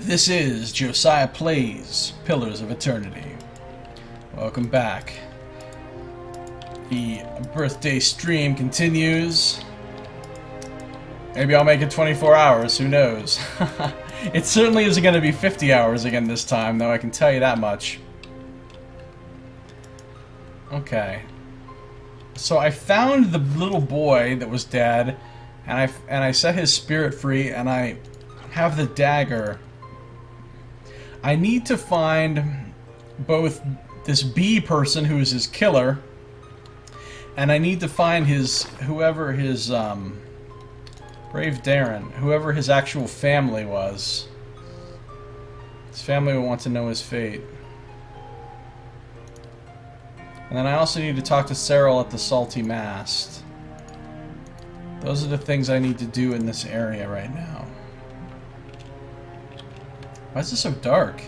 This is Josiah Plays Pillars of Eternity. Welcome back. The birthday stream continues. Maybe I'll make it 24 hours, who knows. It certainly isn't going to be 50 hours again this time, though, I can tell you that much. Okay. So I found the little boy that was dead, and I set his spirit free, and I have the dagger. I need to find both this bee person who is his killer, and I need to find whoever his Brave Darren, whoever his actual family was. His family will want to know his fate. And then I also need to talk to Cyril at the Salty Mast. Those are the things I need to do in this area right now. Why is this so dark?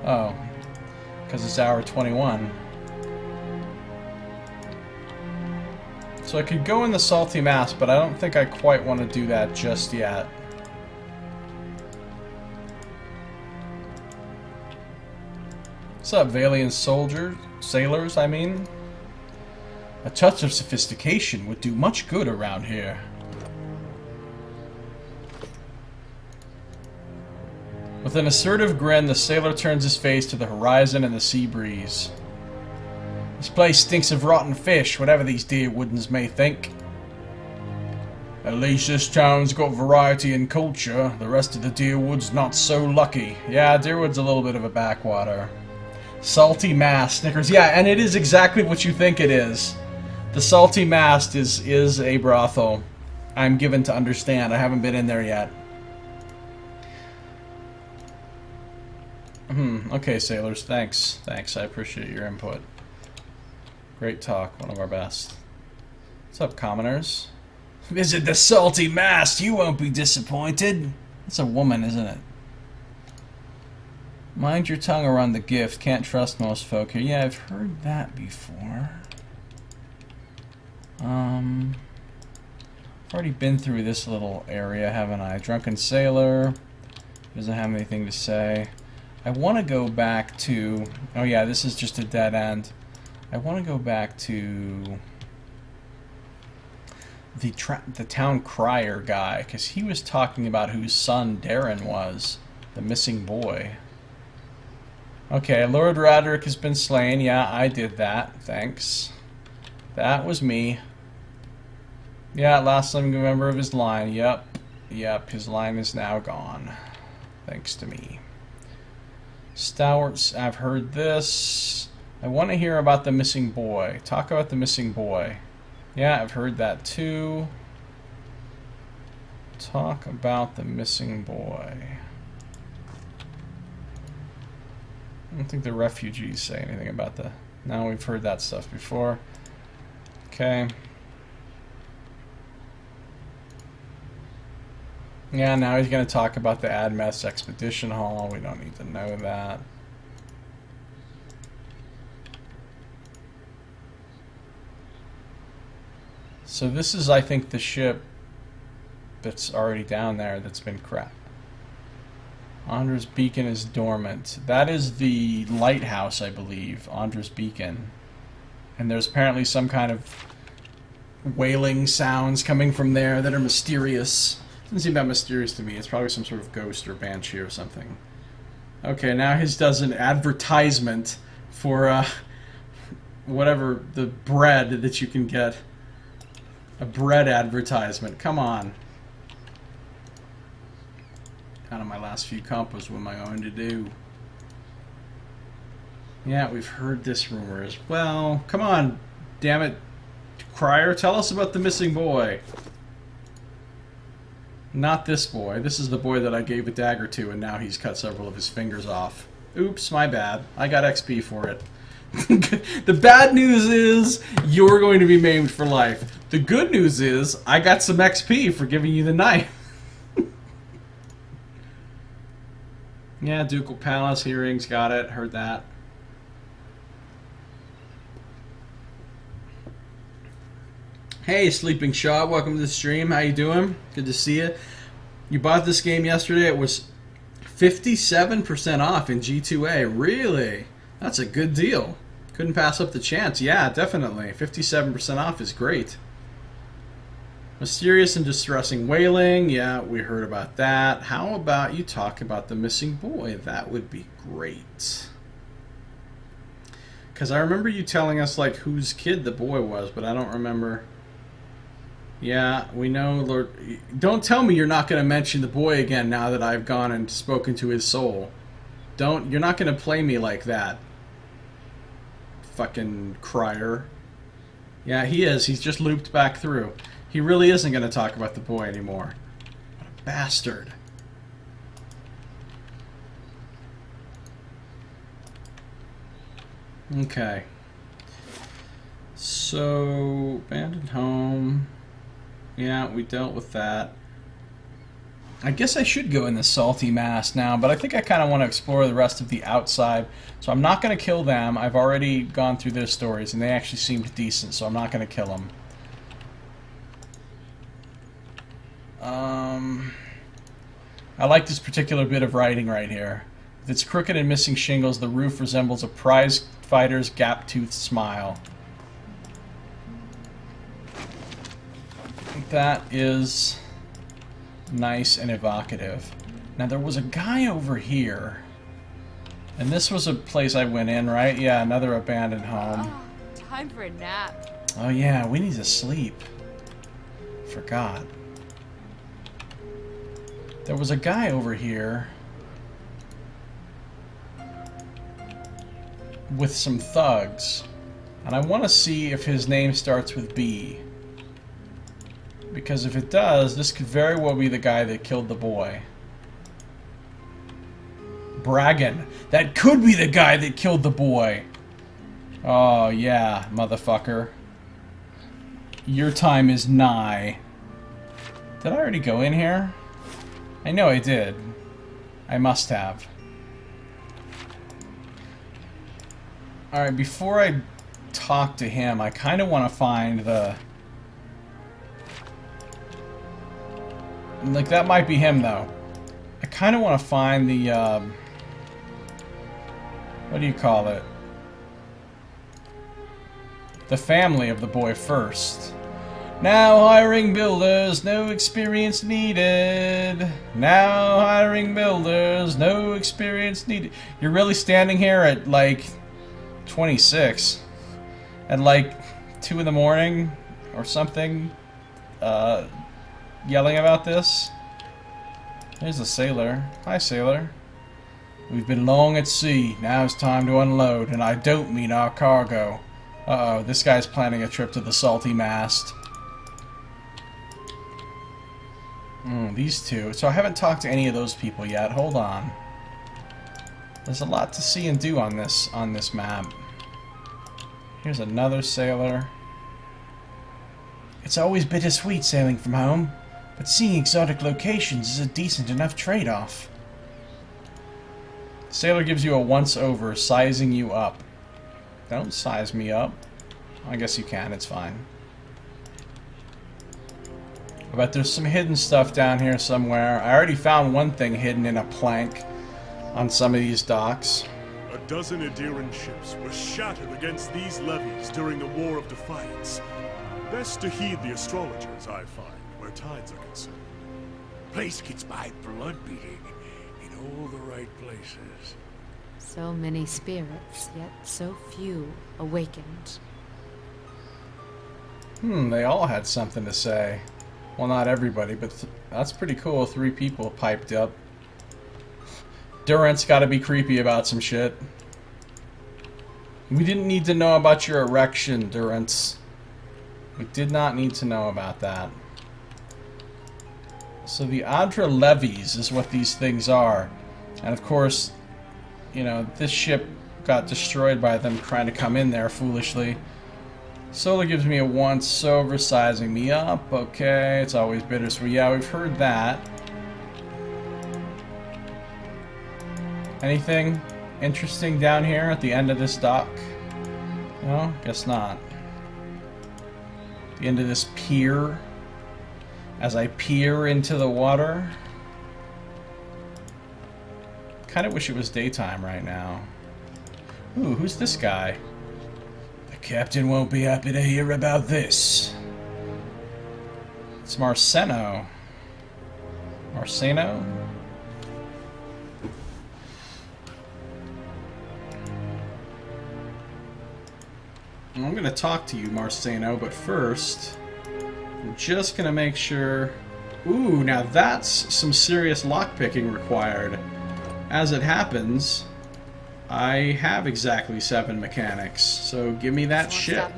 Oh, because it's hour 21. So I could go in the Salty Mast, but I don't think I quite want to do that just yet. What's up, Vailian sailors, I mean? A touch of sophistication would do much good around here. With an assertive grin, the sailor turns his face to the horizon and the sea breeze. This place stinks of rotten fish, whatever these dear woodens may think. At least this town's got variety and culture. The rest of the Deerwood's not so lucky. Yeah, Deerwood's a little bit of a backwater. Salty Mast, Snickers. Yeah, and it is exactly what you think it is. The Salty Mast is a brothel. I'm given to understand. I haven't been in there yet. Okay, sailors. Thanks. Thanks. I appreciate your input. Great talk. One of our best. What's up, commoners? Visit the Salty Mast. You won't be disappointed. It's a woman, isn't it? Mind your tongue around the gift. Can't trust most folk here. Yeah, I've heard that before. I've already been through this little area, haven't I? Drunken sailor. Doesn't have anything to say. I want to go back to... Oh yeah, this is just a dead end. I want to go back to the town crier guy, because he was talking about whose son Darren was, the missing boy. Okay, Lord Roderick has been slain. Yeah, I did that. Thanks. That was me. Yeah, last living member of his line. Yep. Yep, his line is now gone. Thanks to me. Stalwarts, I've heard this. I want to hear about the missing boy. Talk about the missing boy. Yeah, I've heard that too. Talk about the missing boy. I don't think the refugees say anything about the... No, we've heard that stuff before. Okay. Yeah, now he's going to talk about the Admeth's Expedition Hall. We don't need to know that. So this is, I think, the ship that's already down there that's been cracked. Andra's Beacon is dormant. That is the lighthouse, I believe. Andra's Beacon. And there's apparently some kind of wailing sounds coming from there that are mysterious. Doesn't seem that mysterious to me. It's probably some sort of ghost or banshee or something. Okay, now his does an advertisement for whatever, the bread that you can get. A bread advertisement. Come on. Kind of my last few compos. What am I going to do? Yeah, we've heard this rumor as well. Come on, damn it. Crier, tell us about the missing boy. Not this boy. This is the boy that I gave a dagger to, and now he's cut several of his fingers off. Oops, my bad. I got XP for it. The bad news is you're going to be maimed for life. The good news is I got some XP for giving you the knife. Yeah, Ducal Palace, hearings, got it, heard that. Hey, Sleeping Shaw, welcome to the stream. How you doing? Good to see you. You bought this game yesterday. It was 57% off in G2A. Really? That's a good deal. Couldn't pass up the chance. Yeah, definitely. 57% off is great. Mysterious and distressing wailing. Yeah, we heard about that. How about you talk about the missing boy? That would be great. Because I remember you telling us, like, whose kid the boy was, but I don't remember. Yeah, we know, Lord. Don't tell me you're not going to mention the boy again now that I've gone and spoken to his soul. You're not going to play me like that. Fucking crier. Yeah, he is. He's just looped back through. He really isn't going to talk about the boy anymore. What a bastard. Okay. So, abandoned home. Yeah, we dealt with that. I guess I should go in the salty mass now, but I think I kind of want to explore the rest of the outside. So I'm not going to kill them. I've already gone through their stories, and they actually seemed decent, so I'm not going to kill them. I like this particular bit of writing right here. With its crooked and missing shingles, the roof resembles a prize fighter's gap-toothed smile. That is nice and evocative. Now, there was a guy over here. And this was a place I went in, right? Yeah, another abandoned home. Oh, time for a nap. Oh, yeah, we need to sleep. Forgot. There was a guy over here with some thugs. And I want to see if his name starts with B. Because if it does, this could very well be the guy that killed the boy. Braggin. That could be the guy that killed the boy. Oh, yeah, motherfucker. Your time is nigh. Did I already go in here? I know I did. I must have. Alright, before I talk to him, I kind of want to find the... Like, that might be him, though. I kind of want to find the, what do you call it? The family of the boy first. Now hiring builders, no experience needed. Now hiring builders, no experience needed. You're really standing here at, like, 26. At, like, 2 in the morning or something, yelling about this? There's a sailor. Hi, sailor. We've been long at sea. Now it's time to unload, and I don't mean our cargo. Uh-oh, this guy's planning a trip to the salty mast. These two. So I haven't talked to any of those people yet. Hold on. There's a lot to see and do on this map. Here's another sailor. It's always bittersweet sailing from home, but seeing exotic locations is a decent enough trade-off. Sailor gives you a once-over, sizing you up. Don't size me up. I guess you can, it's fine. I bet there's some hidden stuff down here somewhere. I already found one thing hidden in a plank on some of these docks. A dozen Adiran ships were shattered against these levees during the War of Defiance. Best to heed the astrologers, I find, where tides are concerned. Place gets my blood beating in all the right places. So many spirits, yet so few awakened. They all had something to say. Well, not everybody, but that's pretty cool. 3 people piped up. Durant's gotta be creepy about some shit. We didn't need to know about your erection, Durance. We did not need to know about that. So the Adra levies is what these things are. And of course, you know, this ship got destroyed by them trying to come in there foolishly. Solar gives me a once-over, sizing me up. Okay, it's always bittersweet. Yeah, we've heard that. Anything interesting down here at the end of this dock? No, guess not. The end of this pier. As I peer into the water. kind of wish it was daytime right now. Ooh, who's this guy? The captain won't be happy to hear about this. It's Marceno. Marceno? I'm going to talk to you, Marceno, but first, I'm just going to make sure... Ooh, now that's some serious lockpicking required. As it happens, I have exactly 7 mechanics, so give me that shit.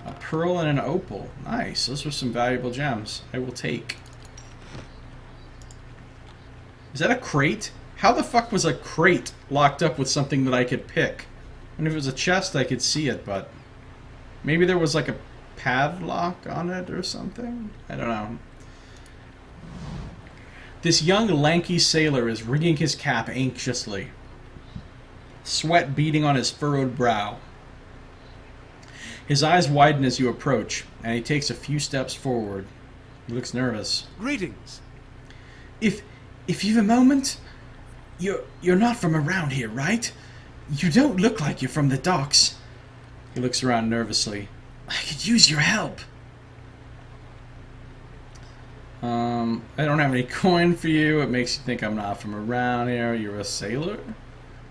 A pearl and an opal. Nice, those are some valuable gems. I will take. Is that a crate? How the fuck was a crate locked up with something that I could pick? And if it was a chest, I could see it, but... Maybe there was like a padlock on it or something? I don't know. This young, lanky sailor is wringing his cap anxiously. Sweat beading on his furrowed brow. His eyes widen as you approach, and he takes a few steps forward. He looks nervous. Greetings. If you've a moment, you're not from around here, right? You don't look like you're from the docks. He looks around nervously. I could use your help. I don't have any coin for you. It makes you think I'm not from around here. You're a sailor?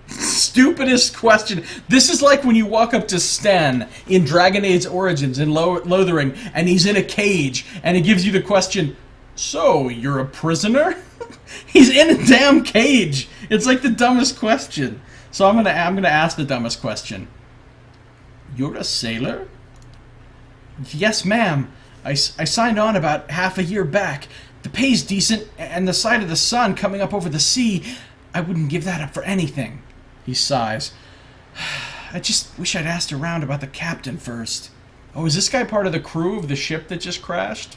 Stupidest question. This is like when you walk up to Sten in Dragon Age Origins in Lothering, and he's in a cage, and he gives you the question, so, you're a prisoner? He's in a damn cage. It's like the dumbest question. So I'm gonna ask the dumbest question. You're a sailor? Yes, ma'am. I signed on about half a year back. The pay's decent, and the sight of the sun coming up over the sea, I wouldn't give that up for anything. He sighs. I just wish I'd asked around about the captain first. Oh, is this guy part of the crew of the ship that just crashed?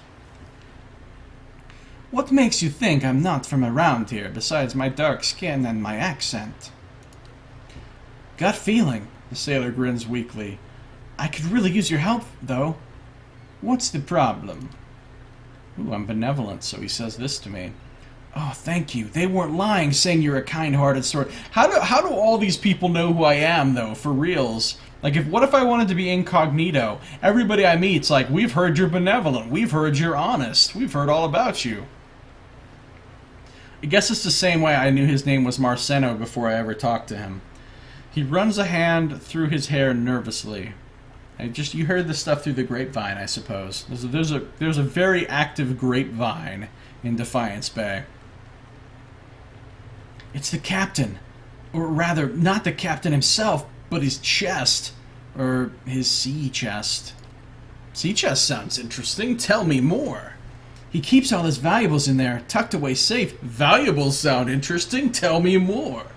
What makes you think I'm not from around here, besides my dark skin and my accent? Gut feeling, the sailor grins weakly. I could really use your help, though. What's the problem? Ooh, I'm benevolent, so he says this to me. Oh, thank you. They weren't lying, saying you're a kind-hearted sort. How do all these people know who I am, though, for reals? Like, what if I wanted to be incognito? Everybody I meet's like, we've heard you're benevolent, we've heard you're honest, we've heard all about you. I guess it's the same way I knew his name was Marceno before I ever talked to him. He runs a hand through his hair nervously. You heard this stuff through the grapevine, I suppose. There's a very active grapevine in Defiance Bay. It's the captain. Or rather, not the captain himself, but his chest. Or his sea chest. Sea chest sounds interesting. Tell me more. He keeps all his valuables in there, tucked away safe. Valuables sound interesting. Tell me more.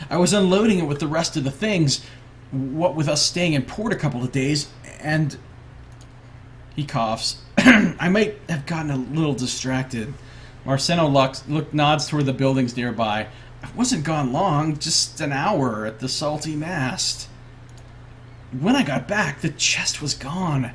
I was unloading it with the rest of the things, what with us staying in port a couple of days, and... He coughs. I might have gotten a little distracted. Marceno nods toward the buildings nearby. I wasn't gone long, just an hour at the salty mast. When I got back, the chest was gone.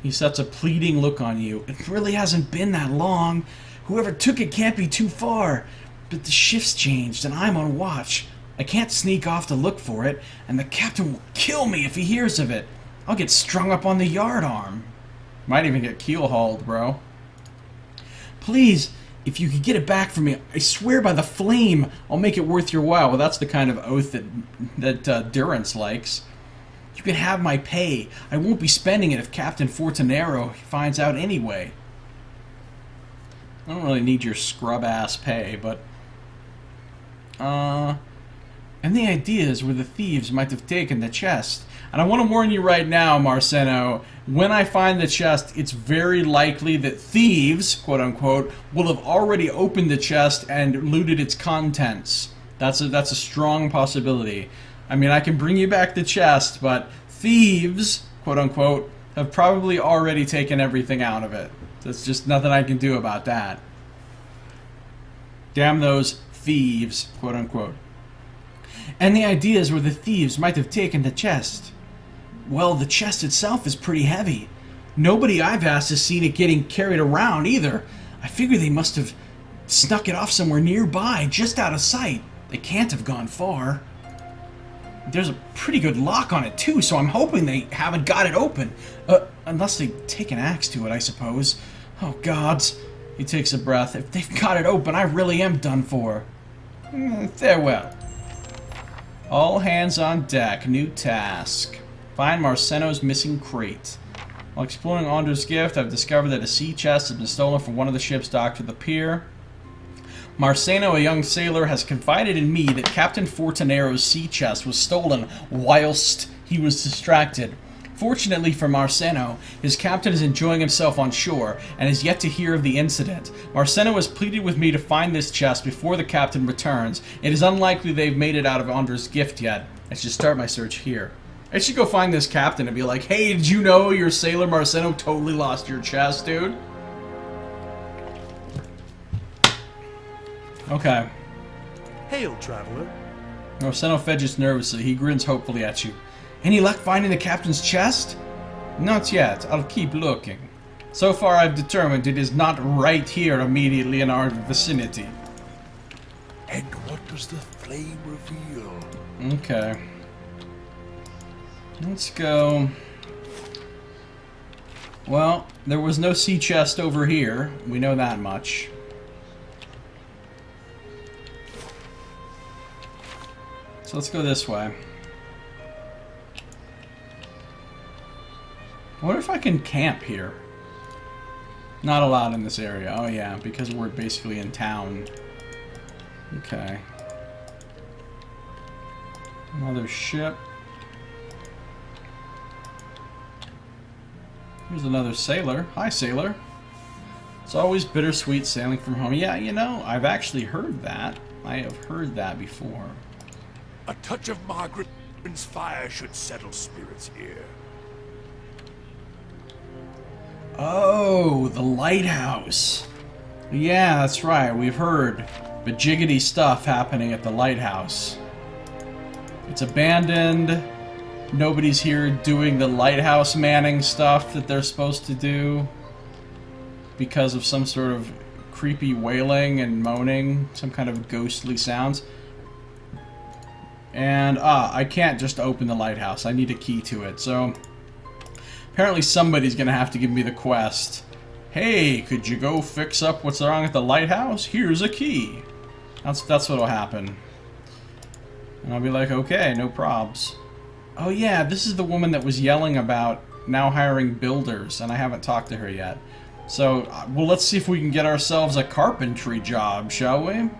He sets a pleading look on you. It really hasn't been that long. Whoever took it can't be too far. But the shift's changed, and I'm on watch. I can't sneak off to look for it, and the captain will kill me if he hears of it. I'll get strung up on the yardarm. Might even get keel-hauled, bro. Please, if you could get it back for me, I swear by the flame, I'll make it worth your while. Well, that's the kind of oath that Durance likes. You can have my pay. I won't be spending it if Captain Fortunero finds out anyway. I don't really need your scrub-ass pay, but... And the idea is where the thieves might have taken the chest. And I want to warn you right now, Marceno, when I find the chest, it's very likely that thieves, quote-unquote, will have already opened the chest and looted its contents. That's a strong possibility. I mean, I can bring you back the chest, but thieves, quote-unquote, have probably already taken everything out of it. There's just nothing I can do about that. Damn those thieves, quote-unquote. And the idea is where the thieves might have taken the chest. Well, the chest itself is pretty heavy. Nobody I've asked has seen it getting carried around either. I figure they must have snuck it off somewhere nearby, just out of sight. They can't have gone far. There's a pretty good lock on it, too, so I'm hoping they haven't got it open. Unless they take an axe to it, I suppose. Oh, gods. He takes a breath. If they've got it open, I really am done for. Farewell. All hands on deck. New task. Find Marceno's missing crate. While exploring Andra's gift, I've discovered that a sea chest has been stolen from one of the ships docked at the pier. Marceno, a young sailor, has confided in me that Captain Fortunero's sea chest was stolen whilst he was distracted. Fortunately for Marceno, his captain is enjoying himself on shore and is yet to hear of the incident. Marceno has pleaded with me to find this chest before the captain returns. It is unlikely they've made it out of Andra's gift yet. I should start my search here. I should go find this captain and be like, hey, did you know your sailor Marceno totally lost your chest, dude? Okay. Hail, traveler. Marceno fidgets nervously. He grins hopefully at you. Any luck finding the captain's chest? Not yet. I'll keep looking. So far I've determined it is not right here immediately in our vicinity. And what does the flame reveal? Okay. Let's go. Well, there was no sea chest over here. We know that much. So let's go this way. I wonder if I can camp here. Not allowed in this area. Oh yeah, because we're basically in town. Okay. Another ship. Here's another sailor. Hi, sailor. It's always bittersweet sailing from home. Yeah, you know, I've actually heard that. I have heard that before. A touch of Margaret's fire should settle spirits here. Oh, the lighthouse. Yeah, that's right. We've heard bajiggity stuff happening at the lighthouse. It's abandoned. Nobody's here doing the lighthouse manning stuff that they're supposed to do because of some sort of creepy wailing and moaning, some kind of ghostly sounds. And, I can't just open the lighthouse. I need a key to it, so apparently somebody's gonna have to give me the quest. Hey, could you go fix up what's wrong at the lighthouse? Here's a key. That's what'll happen. And I'll be like, okay, no probs. Oh yeah, this is the woman that was yelling about now hiring builders, and I haven't talked to her yet. So, well, let's see if we can get ourselves a carpentry job, shall we?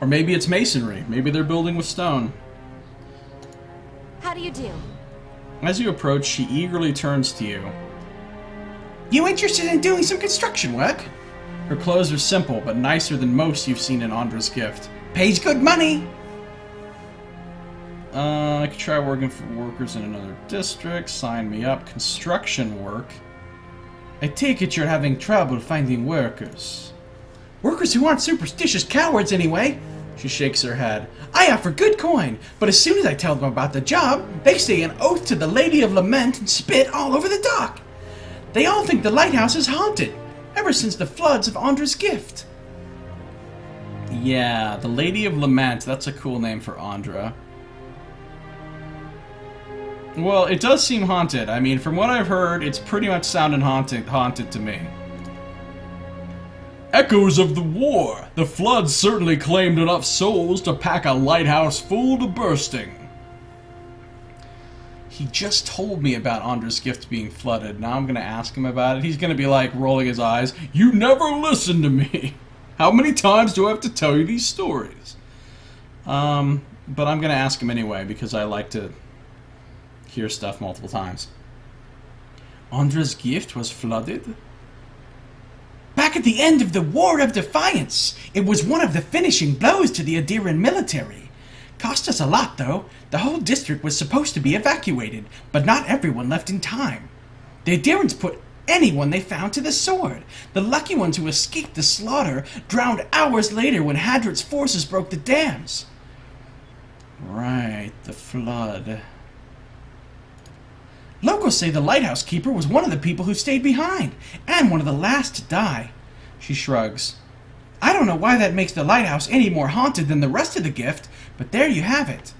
Or maybe it's masonry. Maybe they're building with stone. How do you do? As you approach, she eagerly turns to you. You interested in doing some construction work? Her clothes are simple, but nicer than most you've seen in Andra's gift. Pays good money! I could try working for workers in another district. Sign me up. Construction work. I take it you're having trouble finding workers. Workers who aren't superstitious cowards, anyway. She shakes her head. I offer good coin, but as soon as I tell them about the job, they say an oath to the Lady of Lament and spit all over the dock. They all think the lighthouse is haunted, ever since the floods of Andra's gift. Yeah, the Lady of Lament. That's a cool name for Andra. Well, it does seem haunted. I mean, from what I've heard, it's pretty much sounding haunted to me. Echoes of the war. The floods certainly claimed enough souls to pack a lighthouse full to bursting. He just told me about Andra's gift being flooded. Now I'm going to ask him about it. He's going to be like rolling his eyes. You never listen to me. How many times do I have to tell you these stories? But I'm going to ask him anyway because I like to hear stuff multiple times. Andra's gift was flooded? Back at the end of the War of Defiance, it was one of the finishing blows to the Adiran military. Cost us a lot, though. The whole district was supposed to be evacuated, but not everyone left in time. The Adirans put anyone they found to the sword. The lucky ones who escaped the slaughter drowned hours later when Hadrit's forces broke the dams. Right, the flood. Locals say the lighthouse keeper was one of the people who stayed behind, and one of the last to die. She shrugs. I don't know why that makes the lighthouse any more haunted than the rest of the gift, but there you have it.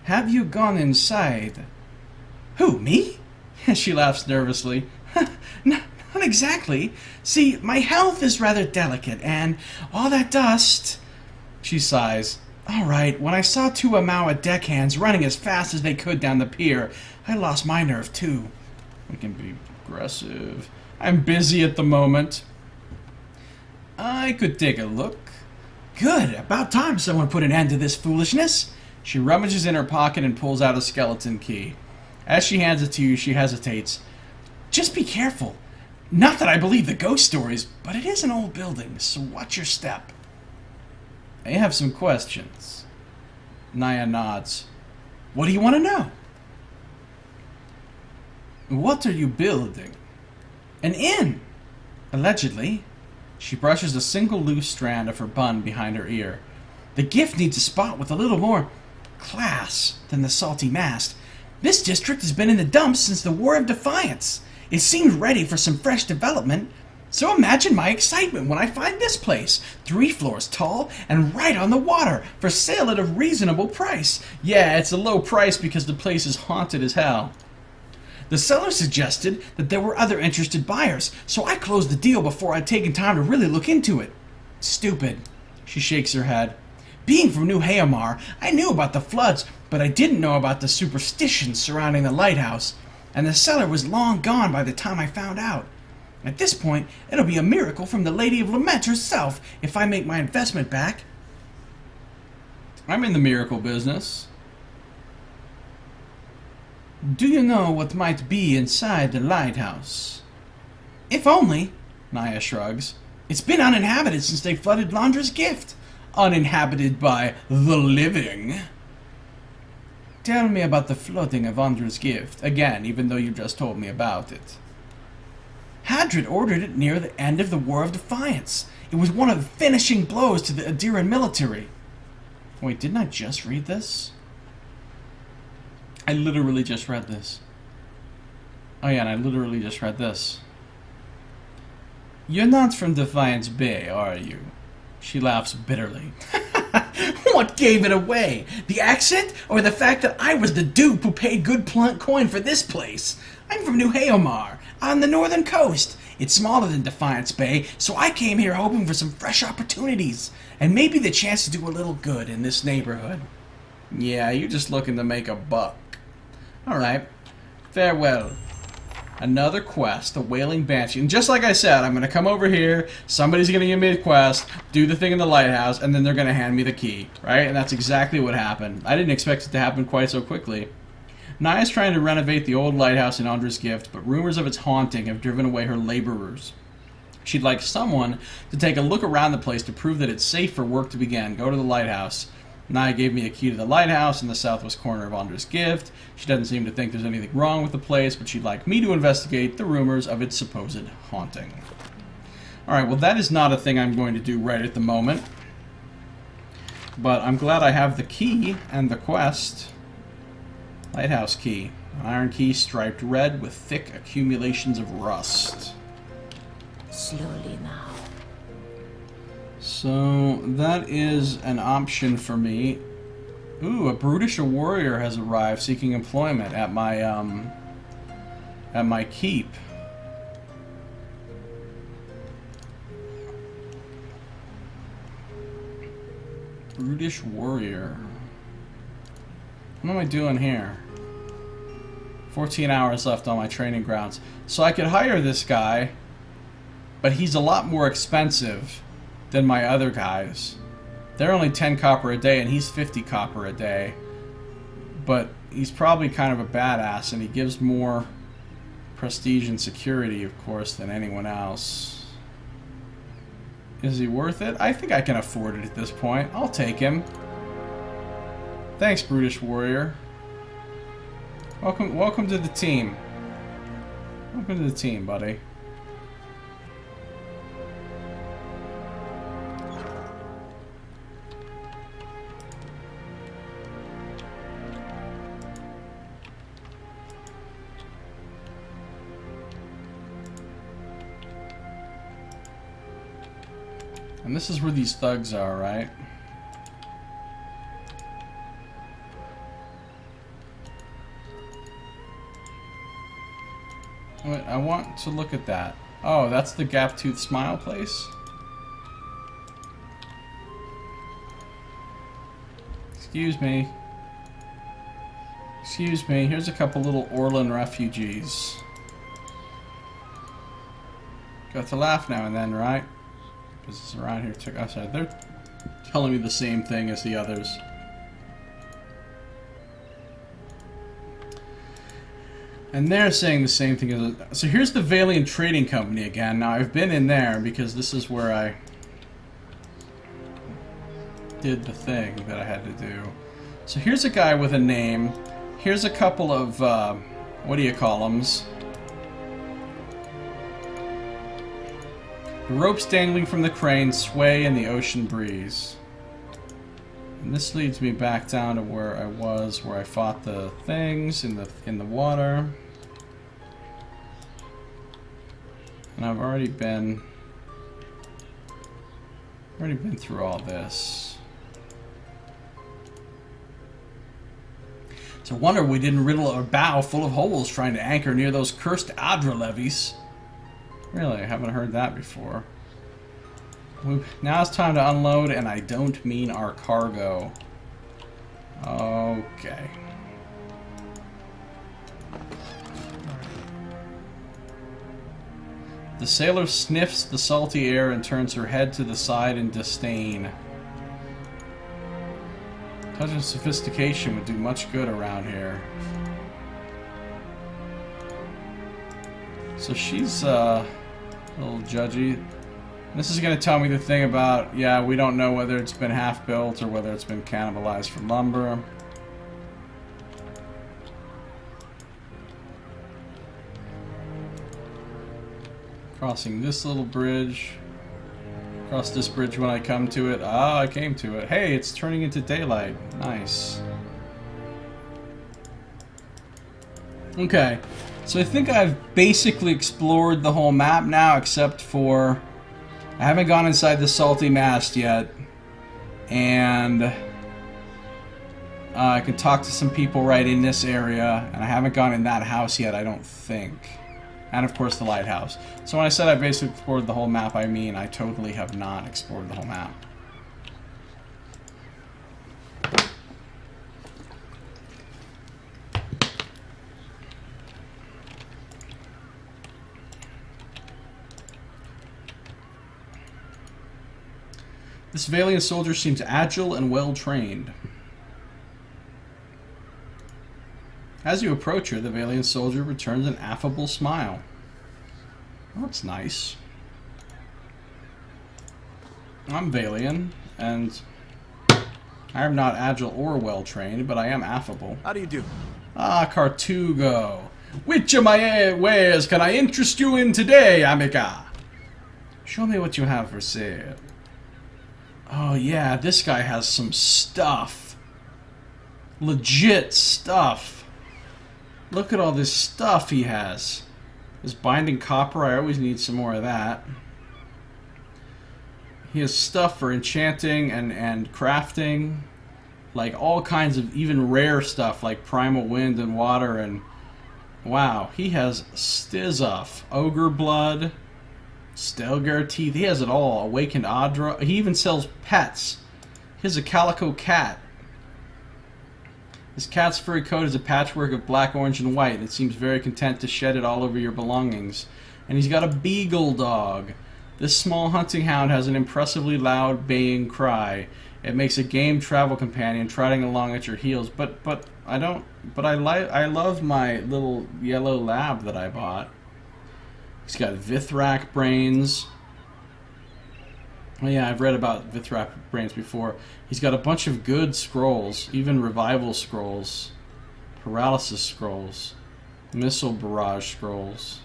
Have you gone inside? Who, me? She laughs nervously. Not exactly. See, my health is rather delicate, and all that dust... She sighs. All right, when I saw two Amawa deckhands running as fast as they could down the pier, I lost my nerve too. We can be aggressive. I'm busy at the moment. I could take a look. Good, about time someone put an end to this foolishness. She rummages in her pocket and pulls out a skeleton key. As she hands it to you, she hesitates. Just be careful. Not that I believe the ghost stories, but it is an old building, so watch your step. I have some questions. Naya nods. What do you want to know? What are you building? An inn. Allegedly. She brushes a single loose strand of her bun behind her ear. The gift needs a spot with a little more class than the salty mast. This district has been in the dumps since the War of Defiance. It seemed ready for some fresh development. So imagine my excitement when I find this place, 3 floors tall and right on the water, for sale at a reasonable price. Yeah, it's a low price because the place is haunted as hell. The seller suggested that there were other interested buyers, so I closed the deal before I'd taken time to really look into it. Stupid. She shakes her head. Being from New Haomar, I knew about the floods, but I didn't know about the superstitions surrounding the lighthouse, and the seller was long gone by the time I found out. At this point, it'll be a miracle from the Lady of Lament herself if I make my investment back. I'm in the miracle business. Do you know what might be inside the lighthouse? If only, Naya shrugs. It's been uninhabited since they flooded Londra's gift. Uninhabited by the living. Tell me about the flooding of Andra's gift, again, even though you just told me about it. Hadrid ordered it near the end of the War of Defiance. It was one of the finishing blows to the Adiran military. Wait, didn't I just read this? I literally just read this. Oh yeah, and I literally just read this. You're not from Defiance Bay, are you? She laughs bitterly. What gave it away? The accent or the fact that I was the dupe who paid good coin for this place? I'm from New Haomar, on the northern coast. It's smaller than Defiance Bay, so I came here hoping for some fresh opportunities, and maybe the chance to do a little good in this neighborhood. Yeah, you're just looking to make a buck. Alright, farewell. Another quest, the Wailing Banshee. And just like I said, I'm going to come over here, somebody's going to give me a quest, do the thing in the lighthouse, and then they're going to hand me the key, right? And that's exactly what happened. I didn't expect it to happen quite so quickly. Naya's trying to renovate the old lighthouse in Andra's gift, but rumors of its haunting have driven away her laborers. She'd like someone to take a look around the place to prove that it's safe for work to begin. Go to the lighthouse. Naya gave me a key to the lighthouse in the southwest corner of Andra's gift. She doesn't seem to think there's anything wrong with the place, but she'd like me to investigate the rumors of its supposed haunting. Alright, well that is not a thing I'm going to do right at the moment. But I'm glad I have the key and the quest. Lighthouse key. An iron key striped red with thick accumulations of rust. Slowly now. So that is an option for me. Ooh, a brutish warrior has arrived seeking employment at my keep. Brutish warrior. What am I doing here? 14 hours left on my training grounds. So I could hire this guy, but he's a lot more expensive than my other guys. They're only 10 copper a day and he's 50 copper a day. But he's probably kind of a badass and he gives more prestige and security, of course, than anyone else. Is he worth it? I think I can afford it at this point. I'll take him. Thanks, Brutish Warrior. Welcome to the team. Welcome to the team, buddy. And this is where these thugs are, right? Wait, I want to look at that. Oh, that's the Gap-Tooth Smile place? Excuse me. Excuse me, here's a couple little Orlan refugees. Got to laugh now and then, right? Because it's around here too. Oh, sorry, they're telling me the same thing as the others. And they're saying the same thing as... So here's the Valiant Trading Company again. Now, I've been in there because this is where I did the thing that I had to do. So here's a guy with a name. Here's a couple of, what do you call them? The ropes dangling from the crane sway in the ocean breeze. And this leads me back down to where I was, where I fought the things in the water. And I've already been through all this. It's a wonder we didn't riddle our bow full of holes trying to anchor near those cursed Adra levees. Really, I haven't heard that before. Now it's time to unload, and I don't mean our cargo. Okay. The sailor sniffs the salty air and turns her head to the side in disdain. Touch of sophistication would do much good around here. So she's a little judgy. This is going to tell me the thing about, yeah, we don't know whether it's been half-built or whether it's been cannibalized for lumber. Crossing this little bridge. Cross this bridge when I come to it. Ah, I came to it. Hey, it's turning into daylight. Nice. Okay. So I think I've basically explored the whole map now, except for I haven't gone inside the salty mast yet, and I can talk to some people right in this area, and I haven't gone in that house yet, I don't think. And of course the lighthouse. So when I said I basically explored the whole map, I mean I totally have not explored the whole map. This Valiant soldier seems agile and well-trained. As you approach her, the Valiant soldier returns an affable smile. Well, that's nice. I'm Valiant, and I am not agile or well-trained, but I am affable. How do you do? Ah, Cartugo. Which of my wares can I interest you in today, amica? Show me what you have for sale. Oh yeah, this guy has some stuff. Legit stuff. Look at all this stuff he has. This binding copper, I always need some more of that. He has stuff for enchanting and crafting. Like all kinds of even rare stuff like primal wind and water and... Wow, he has Stizoff, Ogre Blood... Stelgar teeth, he has it all. Awakened Adra. He even sells pets. He has a calico cat. His cat's furry coat is a patchwork of black, orange, and white. It seems very content to shed it all over your belongings. And he's got a beagle dog. This small hunting hound has an impressively loud baying cry. It makes a game travel companion trotting along at your heels. But I love my little yellow lab that I bought. He's got Vithrak brains. Oh yeah, I've read about Vithrak brains before. He's got a bunch of good scrolls, even revival scrolls, paralysis scrolls, missile barrage scrolls.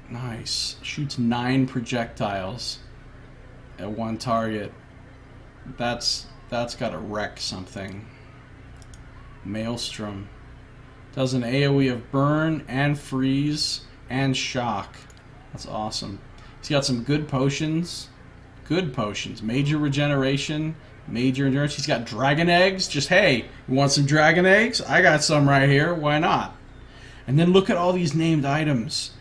Nice. Shoots 9 projectiles at one target. That's gotta wreck something. Maelstrom. Does an AoE of burn and freeze and shock. That's awesome. He's got some good potions. Good potions. Major regeneration, major endurance. He's got dragon eggs. Just, hey, you want some dragon eggs? I got some right here. Why not? And then look at all these named items.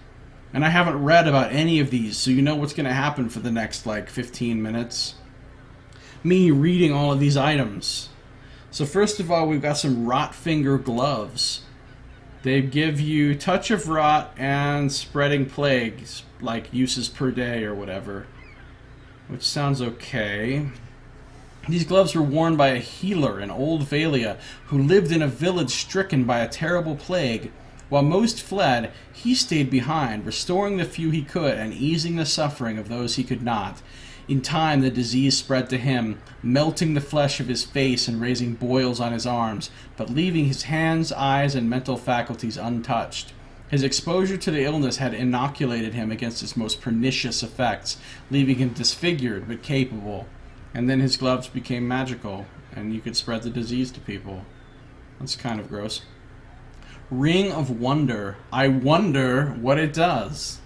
And I haven't read about any of these, so you know what's going to happen for the next, like, 15 minutes. Me reading all of these items. So first of all, we've got some Rot Finger gloves. They give you Touch of Rot and Spreading Plagues, like uses per day or whatever. Which sounds okay. These gloves were worn by a healer in Old Vailia who lived in a village stricken by a terrible plague. While most fled, he stayed behind, restoring the few he could and easing the suffering of those he could not. In time, the disease spread to him, melting the flesh of his face and raising boils on his arms, but leaving his hands, eyes, and mental faculties untouched. His exposure to the illness had inoculated him against its most pernicious effects, leaving him disfigured but capable. And then his gloves became magical, and you could spread the disease to people. That's kind of gross. Ring of Wonder. I wonder what it does.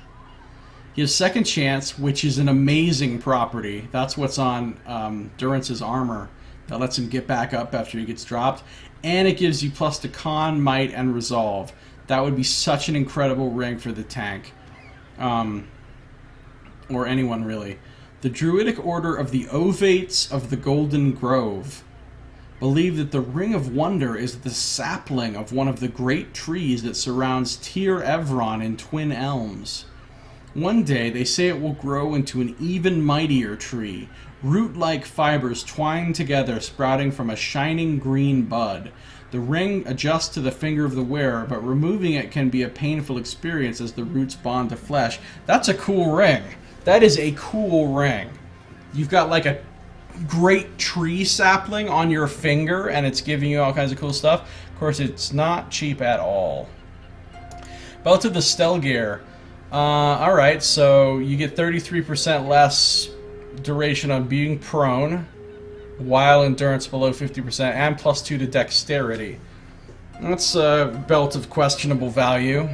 He has Second Chance, which is an amazing property. That's what's on Durance's armor. That lets him get back up after he gets dropped. And it gives you plus to Con, Might, and Resolve. That would be such an incredible ring for the tank. Or anyone, really. The Druidic Order of the Ovates of the Golden Grove believe that the Ring of Wonder is the sapling of one of the great trees that surrounds Tir Evron in Twin Elms. One day, they say it will grow into an even mightier tree, root-like fibers twined together sprouting from a shining green bud. The ring adjusts to the finger of the wearer, but removing it can be a painful experience as the roots bond to flesh. That's a cool ring. That is a cool ring. You've got like a great tree sapling on your finger, and it's giving you all kinds of cool stuff. Of course, it's not cheap at all. Belt of the Stelgear. Alright, so you get 33% less duration on being prone, while endurance below 50%, and plus 2 to dexterity. That's a belt of questionable value.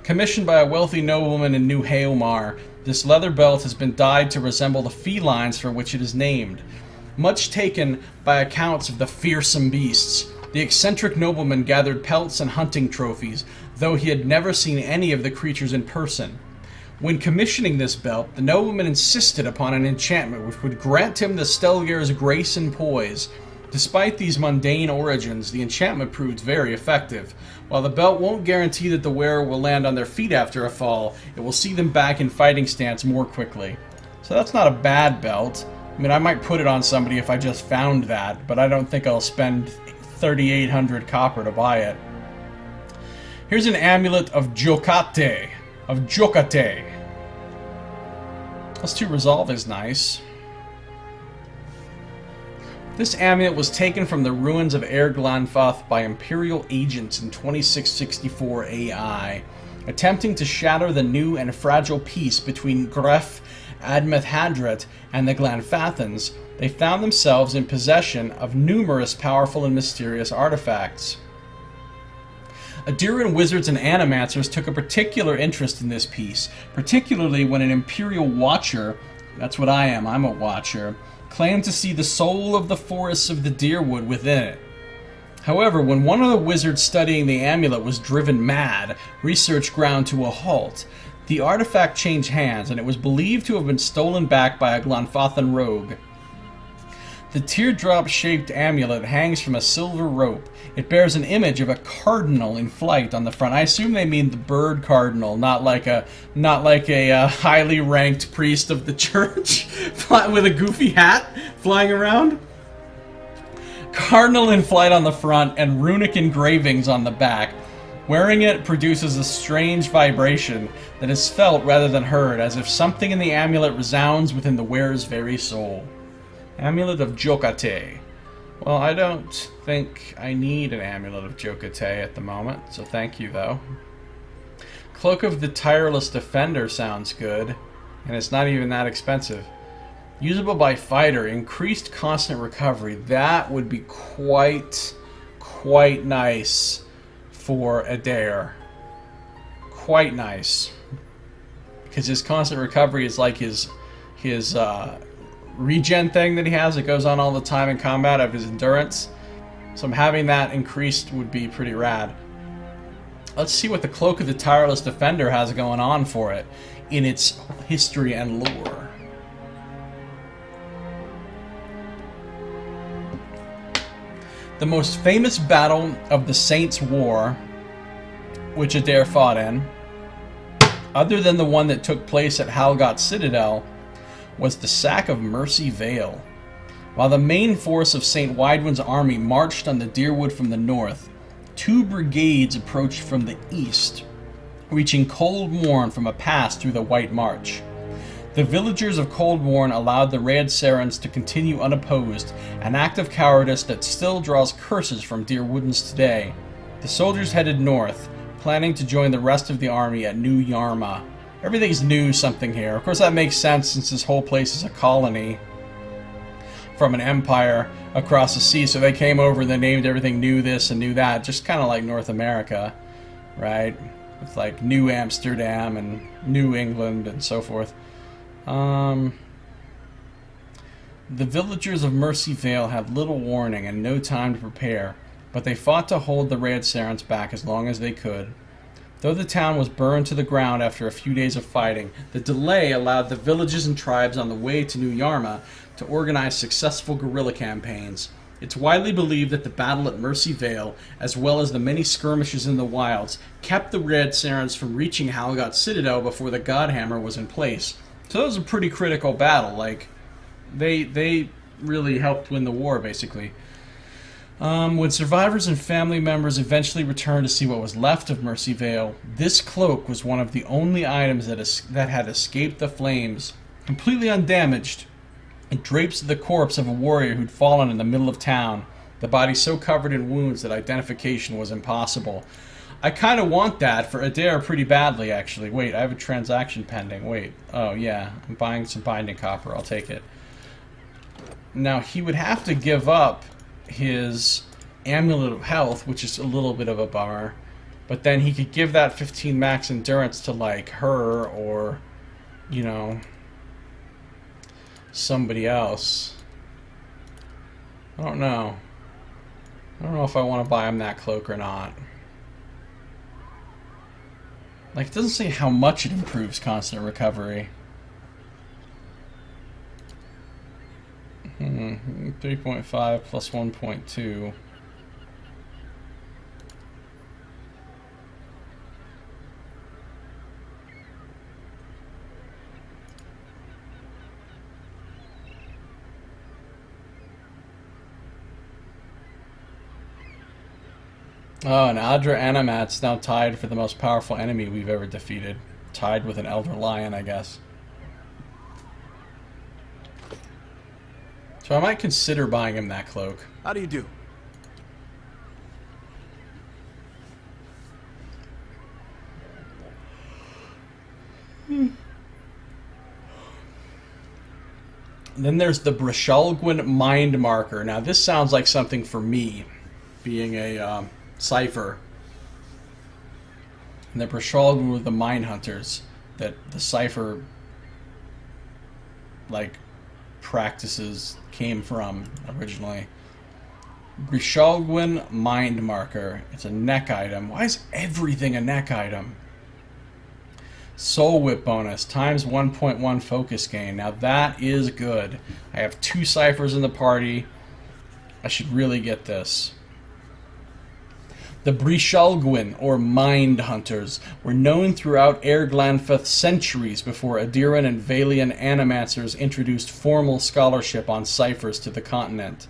Commissioned by a wealthy nobleman in New Haelmar, this leather belt has been dyed to resemble the felines for which it is named. Much taken by accounts of the fearsome beasts, the eccentric nobleman gathered pelts and hunting trophies, though he had never seen any of the creatures in person. When commissioning this belt, the nobleman insisted upon an enchantment which would grant him the Stelgear's grace and poise. Despite these mundane origins, the enchantment proved very effective. While the belt won't guarantee that the wearer will land on their feet after a fall, it will see them back in fighting stance more quickly. So that's not a bad belt. I mean, I might put it on somebody if I just found that, but I don't think I'll spend 3,800 copper to buy it. Here's an amulet of Jokate. Plus 2 resolve is nice. This amulet was taken from the ruins of Erglanfath by Imperial agents in 2664 AI, attempting to shatter the new and fragile peace between Gref Admethadret and the Glanfathans. They found themselves in possession of numerous powerful and mysterious artifacts. Aduran wizards and animancers took a particular interest in this piece, particularly when an Imperial Watcher, that's what I am, I'm a Watcher, claimed to see the soul of the forests of the Deerwood within it. However, when one of the wizards studying the amulet was driven mad, research ground to a halt. The artifact changed hands, and it was believed to have been stolen back by a Glanfathan rogue. The teardrop-shaped amulet hangs from a silver rope. It bears an image of a cardinal in flight on the front. I assume they mean the bird cardinal, not like a highly ranked priest of the church with a goofy hat flying around. Cardinal in flight on the front and runic engravings on the back. Wearing it produces a strange vibration that is felt rather than heard, as if something in the amulet resounds within the wearer's very soul. Amulet of Jokate. Well, I don't think I need an Amulet of Jokate at the moment, so thank you, though. Cloak of the Tireless Defender sounds good, and it's not even that expensive. Usable by fighter, increased constant recovery. That would be quite nice for Adair. Quite nice. because his constant recovery is like his regen thing that he has that goes on all the time in combat of his endurance. So having that increased would be pretty rad. Let's see what the Cloak of the Tireless Defender has going on for it in its history and lore. The most famous battle of the Saints' War, which Adair fought in, other than the one that took place at Halgot Citadel, was the sack of Mercy Vale. While the main force of St. Widewin's army marched on the Deerwood from the north, 2 brigades approached from the east, reaching Coldwarn from a pass through the White March. The villagers of Coldwarn allowed the Red Sarans to continue unopposed, an act of cowardice that still draws curses from Deerwoodans today. The soldiers headed north, planning to join the rest of the army at New Yarma. Everything's new something here. Of course that makes sense since this whole place is a colony from an empire across the sea, so they came over and they named everything New This and New That, just kind of like North America, right? With like New Amsterdam and New England and so forth. The villagers of Mercy Vale had little warning and no time to prepare, but they fought to hold the Red Sarans back as long as they could. Though the town was burned to the ground after a few days of fighting, the delay allowed the villages and tribes on the way to New Yarma to organize successful guerrilla campaigns. It's widely believed that the battle at Mercy Vale, as well as the many skirmishes in the wilds, kept the Red Sarans from reaching Halgot Citadel before the Godhammer was in place. So that was a pretty critical battle. Like, they really helped win the war, basically. When survivors and family members eventually returned to see what was left of Mercy Vale, this cloak was one of the only items that had escaped the flames. Completely undamaged, it drapes the corpse of a warrior who'd fallen in the middle of town, the body so covered in wounds that identification was impossible. I kind of want that for Adair pretty badly, actually. Wait, I have a transaction pending. Wait. Oh, yeah. I'm buying some binding copper. I'll take it. Now, he would have to give up his Amulet of Health, which is a little bit of a bummer. But then he could give that 15 max endurance to, like, her or, you know, somebody else. I don't know. I don't know if I want to buy him that cloak or not. Like, it doesn't say how much it improves constant recovery. 3.5 plus 1.2. Oh, and Adra Animat's now tied for the most powerful enemy we've ever defeated. Tied with an Elder Lion, I guess. So I might consider buying him that cloak. How do you do? Then there's the Brishalgwyn Mind Marker. Now this sounds like something for me, being a cipher. And the Brishalgwyn were the Mind Hunters that the cipher, like, practices came from originally. Brishalgwyn Mind Marker. It's a neck item. Why is everything a neck item? Soul Whip bonus times 1.1 focus gain. Now that is good. I have 2 ciphers in the party. I should really get this. The Brishalgwyn, or Mind Hunters, were known throughout Airglanfith centuries before Adiran and Valian animancers introduced formal scholarship on ciphers to the continent.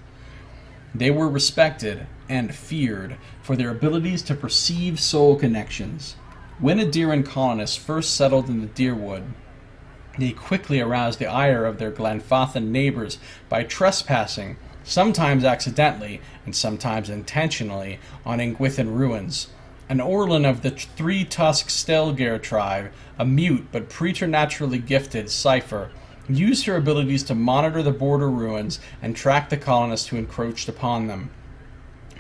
They were respected and feared for their abilities to perceive soul connections. When Adiran colonists first settled in the Deerwood, they quickly aroused the ire of their Glanfathan neighbors by trespassing, sometimes accidentally and sometimes intentionally, on Ingwithan ruins. An Orlin of the Three-Tusked Stelgare tribe, a mute but preternaturally gifted cipher, used her abilities to monitor the border ruins and track the colonists who encroached upon them.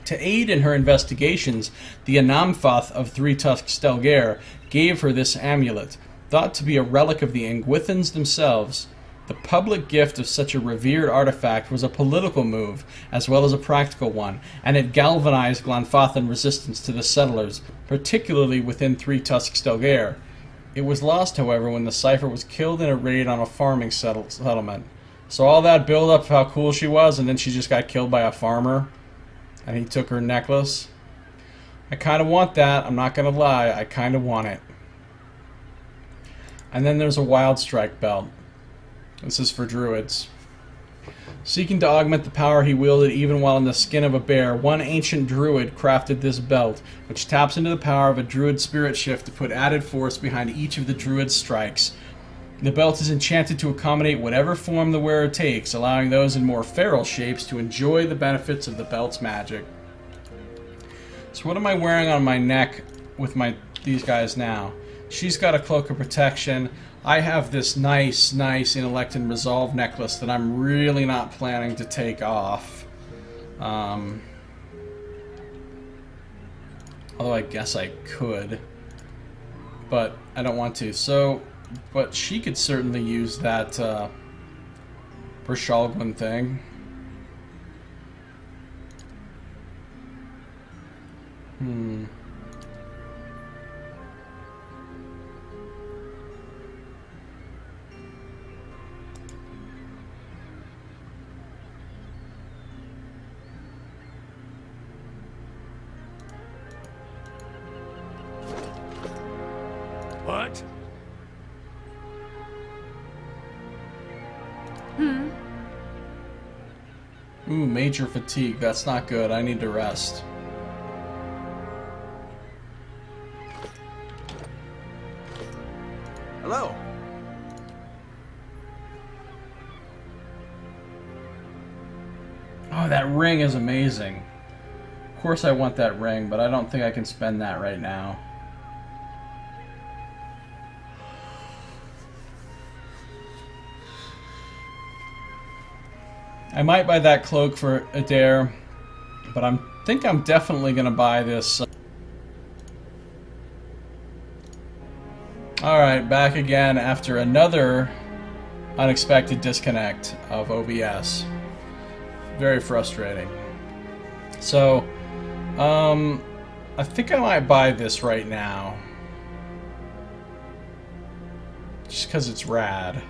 To aid in her investigations, the Anamfath of Three-Tusked Stelgare gave her this amulet, Thought to be a relic of the Engwithans themselves, the public gift of such a revered artifact was a political move, as well as a practical one, and it galvanized Glanfathan resistance to the settlers, particularly within Three Tusks Delgair. It was lost, however, when the cipher was killed in a raid on a farming settlement. So all that build-up of how cool she was, and then she just got killed by a farmer, and he took her necklace. I kind of want that, I'm not going to lie, I kind of want it. And then there's a Wild Strike belt. This is for druids. Seeking to augment the power he wielded even while in the skin of a bear, one ancient druid crafted this belt, which taps into the power of a druid spirit shift to put added force behind each of the druid's strikes. The belt is enchanted to accommodate whatever form the wearer takes, allowing those in more feral shapes to enjoy the benefits of the belt's magic. So what am I wearing on my neck with these guys now? She's got a Cloak of Protection. I have this nice Intellect and Resolve necklace that I'm really not planning to take off. Although I guess I could. But I don't want to. So, but she could certainly use that Bershalgwyn thing. What? Ooh, major fatigue. That's not good. I need to rest. Hello. Oh, that ring is amazing. Of course I want that ring, but I don't think I can spend that right now. I might buy that cloak for Adair, but I think I'm definitely going to buy this. Alright, back again after another unexpected disconnect of OBS. Very frustrating. So, I think I might buy this right now. Just because it's rad.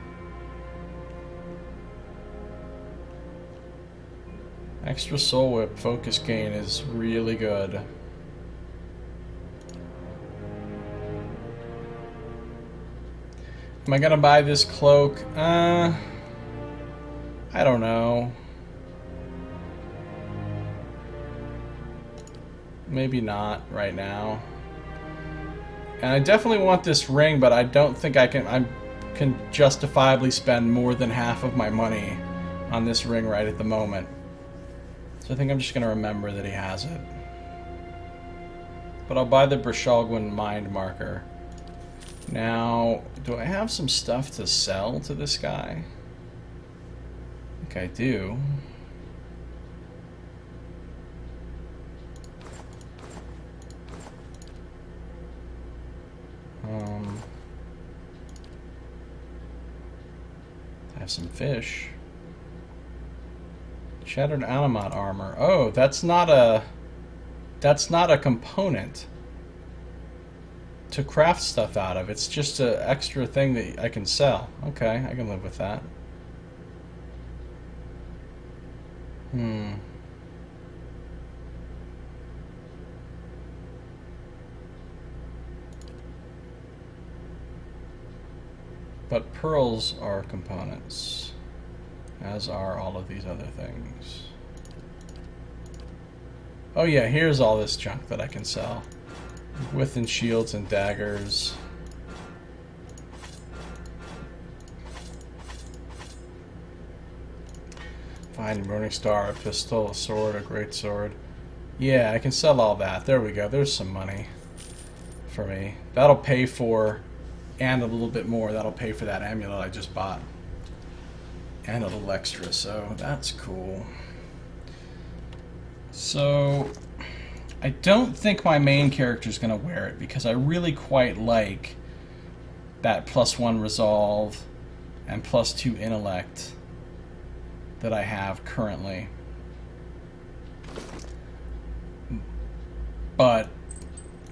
Extra Soul Whip focus gain is really good. Am I gonna buy this cloak? I don't know. Maybe not right now. And I definitely want this ring, but I don't think I can justifiably spend more than half of my money on this ring right at the moment. So I think I'm just going to remember that he has it. But I'll buy the Bershalgwyn Mind Marker. Now, do I have some stuff to sell to this guy? I think I do. I have some fish. Shattered Animat armor. Oh, that's not a component to craft stuff out of. It's just an extra thing that I can sell. Okay, I can live with that. But pearls are components, as are all of these other things. Oh yeah, here's all this junk that I can sell. Within shields and daggers. Fine, Morning Star, a pistol, a sword, a great sword. Yeah, I can sell all that. There we go. There's some money for me. That'll pay for, and a little bit more, that'll pay for that amulet I just bought. And a little extra, so that's cool. So, I don't think my main character is going to wear it because I really quite like that +1 resolve and +2 intellect that I have currently. But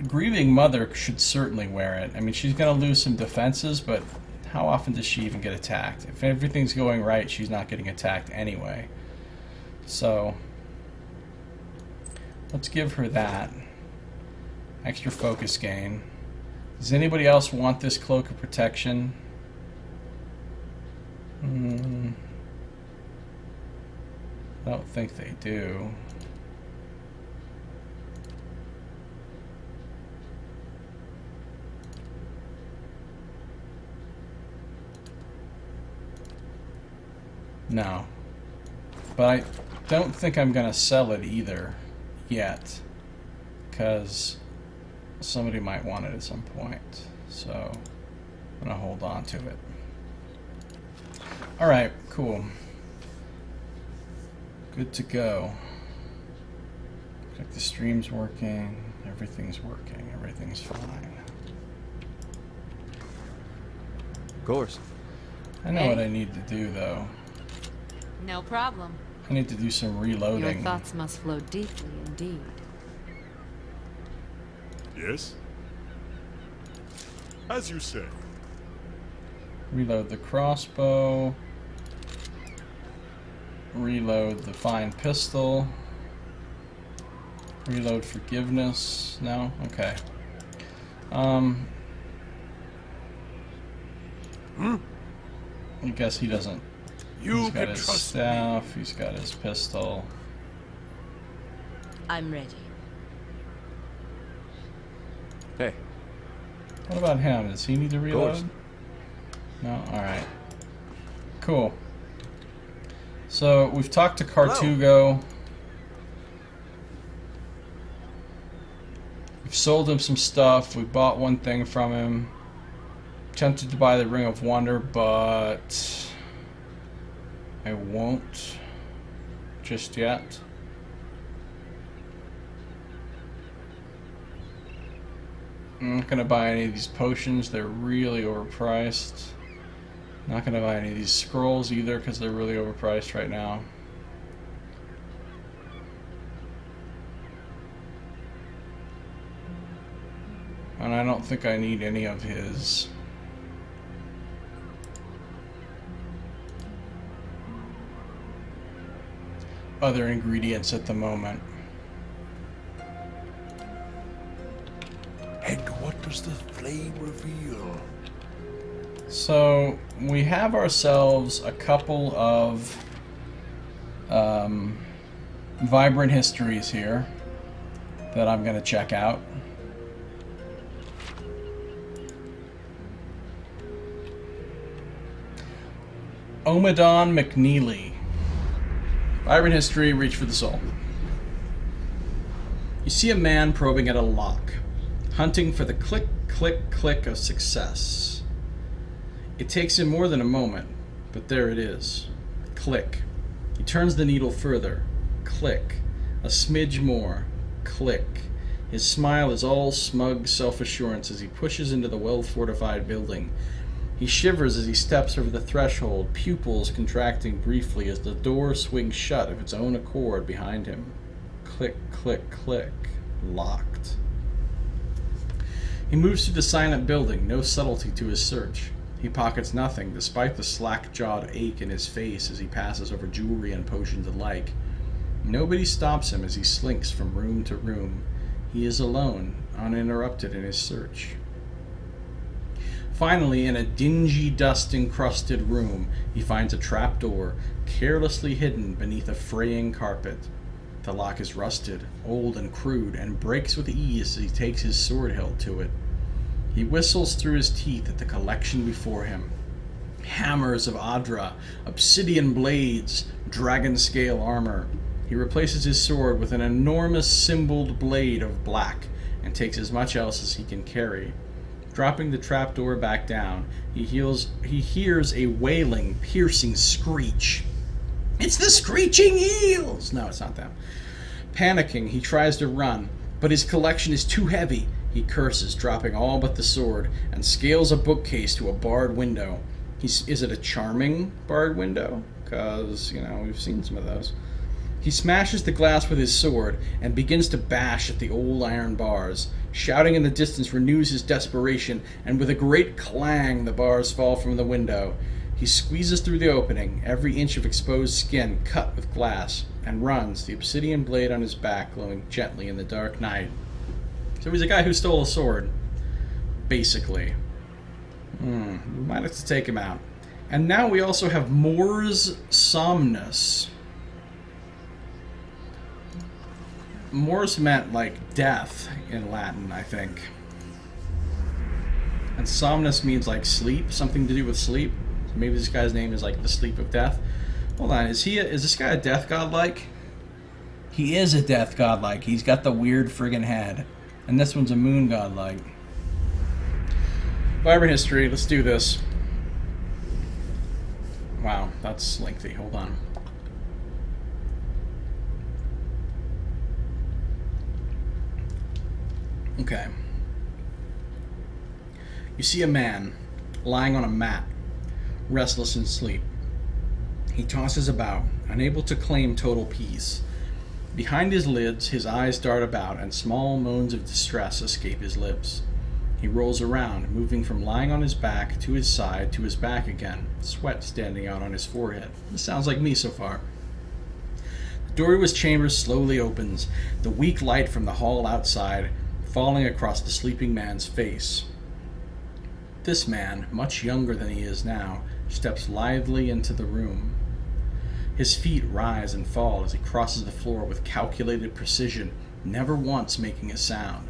Grieving Mother should certainly wear it. I mean, she's going to lose some defenses, but how often does she even get attacked? If everything's going right, she's not getting attacked anyway. So, let's give her that. Extra focus gain. Does anybody else want this Cloak of Protection? I don't think they do. No. But I don't think I'm going to sell it either yet, because somebody might want it at some point. So I'm going to hold on to it. Alright, cool. Good to go. Looks like the stream's working. Everything's working. Everything's fine. Of course. I know what I need to do, though. No problem. I need to do some reloading. Your thoughts must flow deeply indeed. Yes? As you say. Reload the crossbow. Reload the fine pistol. Reload forgiveness. No? Okay. I guess he doesn't. He's got his staff, he's got his pistol. I'm ready. Hey. What about him? Does he need to reload? course. No? Alright. Cool. So, we've talked to Cartugo. We've sold him some stuff. We bought one thing from him. Tempted to buy the Ring of Wonder, but I won't just yet. I'm not going to buy any of these potions. They're really overpriced. Not going to buy any of these scrolls either because they're really overpriced right now. And I don't think I need any of his other ingredients at the moment. And what does the flame reveal? So we have ourselves a couple of vibrant histories here that I'm going to check out. Omadon McNeely. Vibrant history, reach for the soul. You see a man probing at a lock, hunting for the click, click, click of success. It takes him more than a moment, but there it is. Click. He turns the needle further. Click. A smidge more. Click. His smile is all smug self-assurance as he pushes into the well-fortified building. He shivers as he steps over the threshold, pupils contracting briefly as the door swings shut of its own accord behind him. Click, click, click. Locked. He moves through the silent building, no subtlety to his search. He pockets nothing, despite the slack-jawed ache in his face as he passes over jewelry and potions alike. Nobody stops him as he slinks from room to room. He is alone, uninterrupted in his search. Finally, in a dingy, dust-encrusted room, he finds a trapdoor, carelessly hidden beneath a fraying carpet. The lock is rusted, old and crude, and breaks with ease as he takes his sword hilt to it. He whistles through his teeth at the collection before him. Hammers of Adra, obsidian blades, dragon-scale armor. He replaces his sword with an enormous symboled blade of black, and takes as much else as he can carry. Dropping the trapdoor back down, he hears a wailing, piercing screech. It's the Screeching Eels! No, it's not them. Panicking, he tries to run, but his collection is too heavy. He curses, dropping all but the sword, and scales a bookcase to a barred window. Is it a charming barred window? Because, you know, we've seen some of those. He smashes the glass with his sword and begins to bash at the old iron bars. Shouting in the distance renews his desperation, and with a great clang the bars fall from the window. He squeezes through the opening, every inch of exposed skin cut with glass, and runs, the obsidian blade on his back glowing gently in the dark night. So he's a guy who stole a sword, basically. We might have to take him out. And now we also have Mors Somnus. Mors meant, like, death in Latin, I think. And Somnus means, like, sleep, something to do with sleep. So maybe this guy's name is, like, the sleep of death. Hold on, is this guy a death godlike? He is a death godlike. He's got the weird friggin' head. And this one's a moon godlike. Vibrant history, let's do this. Wow, that's lengthy. Hold on. Okay. You see a man lying on a mat, restless in sleep. He tosses about, unable to claim total peace. Behind his lids, his eyes dart about, and small moans of distress escape his lips. He rolls around, moving from lying on his back to his side to his back again, sweat standing out on his forehead. This sounds like me so far. The door to his chamber slowly opens, the weak light from the hall outside falling across the sleeping man's face. This man, much younger than he is now, steps lithely into the room. His feet rise and fall as he crosses the floor with calculated precision, never once making a sound.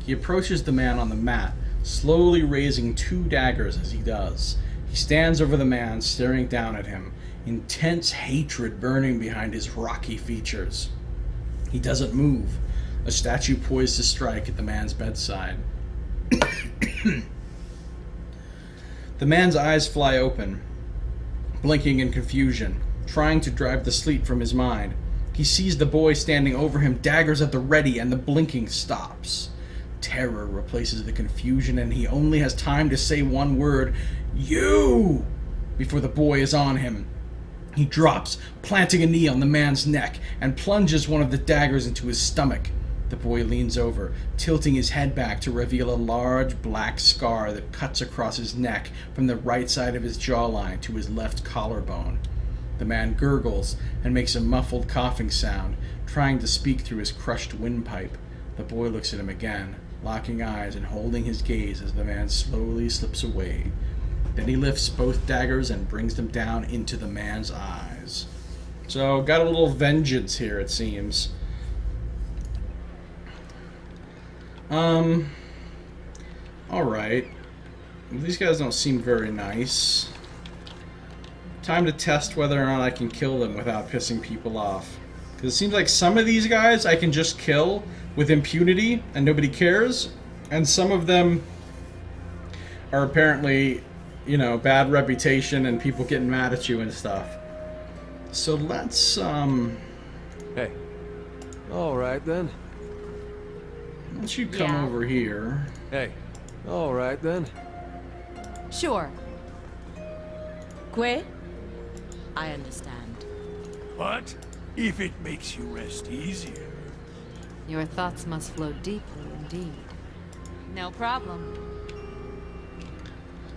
He approaches the man on the mat, slowly raising 2 daggers as he does. He stands over the man, staring down at him, intense hatred burning behind his rocky features. He doesn't move, a statue poised to strike at the man's bedside. The man's eyes fly open, blinking in confusion, trying to drive the sleep from his mind. He sees the boy standing over him, daggers at the ready, and the blinking stops. Terror replaces the confusion, and he only has time to say one word, "You!" before the boy is on him. He drops, planting a knee on the man's neck, and plunges one of the daggers into his stomach. The boy leans over, tilting his head back to reveal a large black scar that cuts across his neck from the right side of his jawline to his left collarbone. The man gurgles and makes a muffled coughing sound, trying to speak through his crushed windpipe. The boy looks at him again, locking eyes and holding his gaze as the man slowly slips away. Then he lifts both daggers and brings them down into the man's eyes. So, got a little vengeance here, it seems. Alright. These guys don't seem very nice. Time to test whether or not I can kill them without pissing people off. Because it seems like some of these guys I can just kill with impunity and nobody cares. And some of them are apparently, you know, bad reputation and people getting mad at you and stuff. So let's, Hey. Alright then. Why don't you come over here? Hey. Alright then. Sure. Que? I understand. What? If it makes you rest easier. Your thoughts must flow deeply indeed. No problem.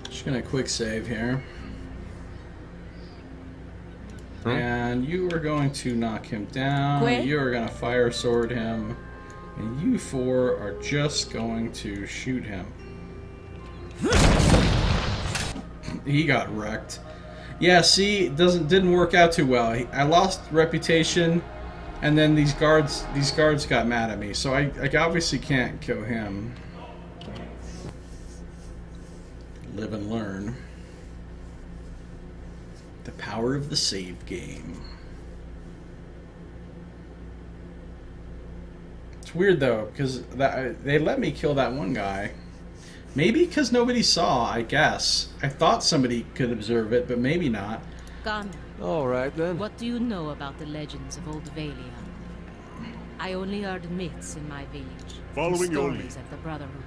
Just gonna quick save here. Huh? And you are going to knock him down. Quit. You are gonna fire sword him. And you 4 are just going to shoot him. He got wrecked. Yeah, see, didn't work out too well. I lost reputation, and then these guards got mad at me. So I obviously can't kill him. Live and learn. The power of the save game. It's weird though, because they let me kill that one guy. Maybe because nobody saw, I guess. I thought somebody could observe it, but maybe not. Gone. Alright then. What do you know about the legends of Old Vailia? I only heard myths in my village, Following your lead. stories of the Brotherhood.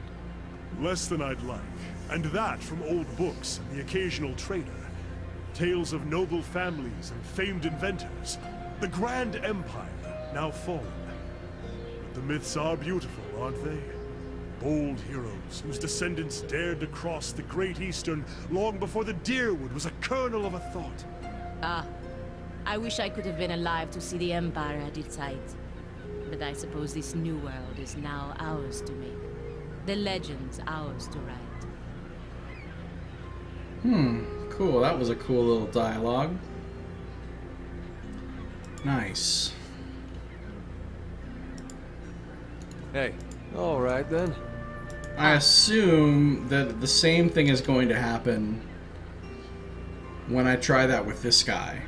Less than I'd like. And that from old books and the occasional trader. Tales of noble families and famed inventors. The Grand Empire, now fallen. But the myths are beautiful, aren't they? Bold heroes whose descendants dared to cross the Great Eastern long before the Deerwood was a kernel of a thought. Ah, I wish I could have been alive to see the Empire at its height. But I suppose this new world is now ours to make. The legends ours to write. Cool. That was a cool little dialogue. Nice. Hey, all right then. I assume that the same thing is going to happen when I try that with this guy.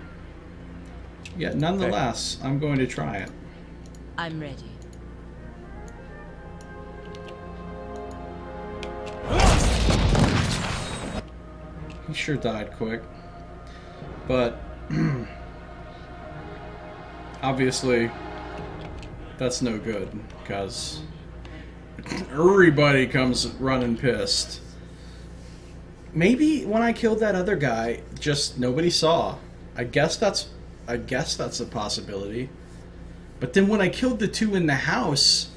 Yet nonetheless, I'm going to try it. I'm ready. He sure died quick. But obviously that's no good because everybody comes running pissed. Maybe when I killed that other guy, just nobody saw. I guess that's a possibility. But then when I killed the two in the house,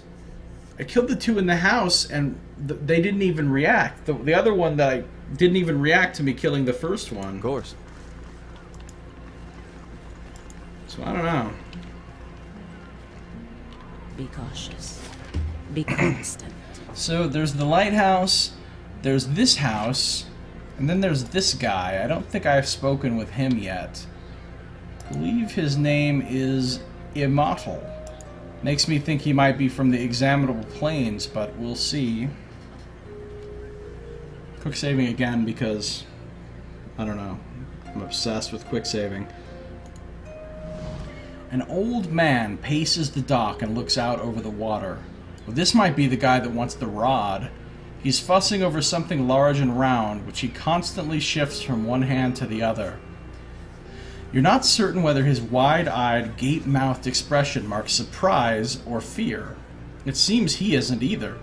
and they didn't even react. The other one that I didn't even react to me killing the first one. Of course. So I don't know. Be cautious. Be constant. So there's the lighthouse, there's this house, and then there's this guy. I don't think I've spoken with him yet. I believe his name is Immortal. Makes me think he might be from the Examinable Plains, but we'll see. Quick saving again because, I don't know, I'm obsessed with quick saving. An old man paces the dock and looks out over the water. Well, this might be the guy that wants the rod. He's fussing over something large and round, which he constantly shifts from one hand to the other. You're not certain whether his wide-eyed, gape-mouthed expression marks surprise or fear. It seems he isn't either.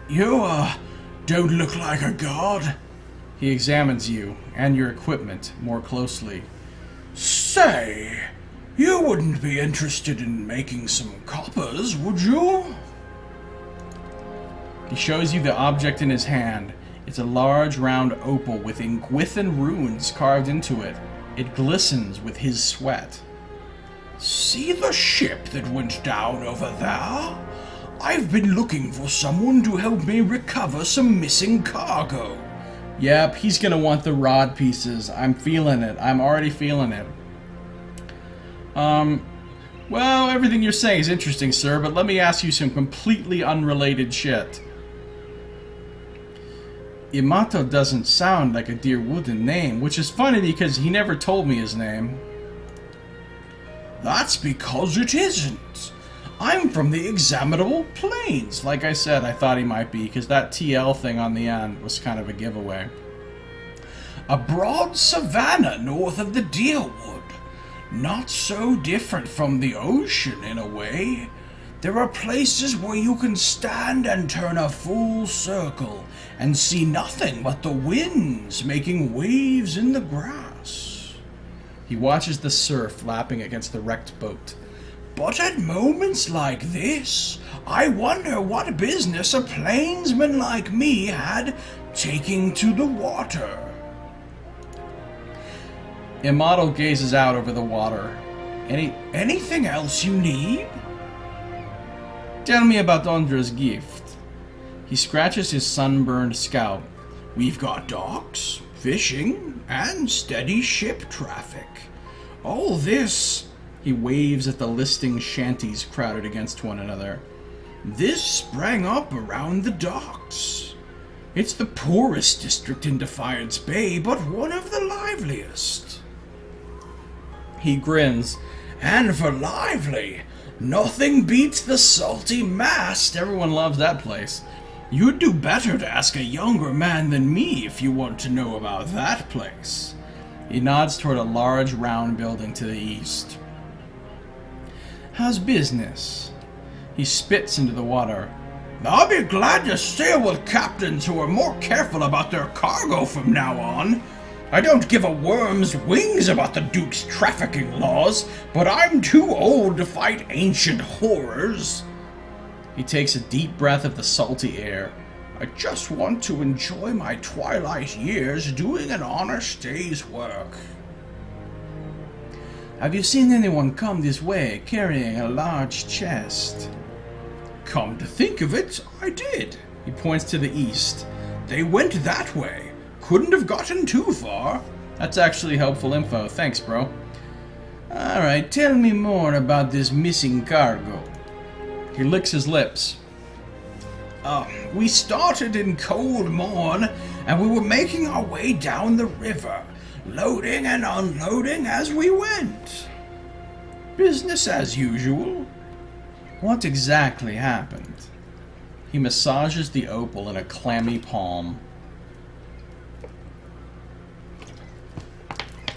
You, don't look like a god. He examines you and your equipment more closely. Say, you wouldn't be interested in making some coppers, would you? He shows you the object in his hand. It's a large round opal with Ingwithan runes carved into it. It glistens with his sweat. See the ship that went down over there? I've been looking for someone to help me recover some missing cargo. Yep, he's gonna want the rod pieces. I'm feeling it. I'm already feeling it. Well, everything you're saying is interesting, sir, but let me ask you some completely unrelated shit. Yamato doesn't sound like a Deerwooden name, which is funny because he never told me his name. That's because it isn't. I'm from the Examinable Plains. Like I said, I thought he might be, because that TL thing on the end was kind of a giveaway. A broad savanna north of the Deerwood. Not so different from the ocean in a way. There are places where you can stand and turn a full circle and see nothing but the winds making waves in the grass. He watches the surf lapping against the wrecked boat. But at moments like this, I wonder what business a plainsman like me had taking to the water. Immortal gazes out over the water. Anything else you need? Tell me about Ondra's gift. He scratches his sunburned scalp. We've got docks, fishing, and steady ship traffic. All this... He waves at the listing shanties crowded against one another. This sprang up around the docks. It's the poorest district in Defiance Bay, but one of the liveliest. He grins. And for lively, nothing beats the salty mast. Everyone loves that place. You'd do better to ask a younger man than me if you want to know about that place. He nods toward a large round building to the east. How's business? He spits into the water. I'll be glad to sail with captains who are more careful about their cargo from now on. I don't give a worm's wings about the Duke's trafficking laws, but I'm too old to fight ancient horrors. He takes a deep breath of the salty air. I just want to enjoy my twilight years doing an honest day's work. Have you seen anyone come this way carrying a large chest? Come to think of it, I did. He points to the east. They went that way. Couldn't have gotten too far. That's actually helpful info. Thanks, bro. Alright, tell me more about this missing cargo. He licks his lips. We started in cold morn, and we were making our way down the river, loading and unloading as we went. Business as usual. What exactly happened? He massages the opal in a clammy palm.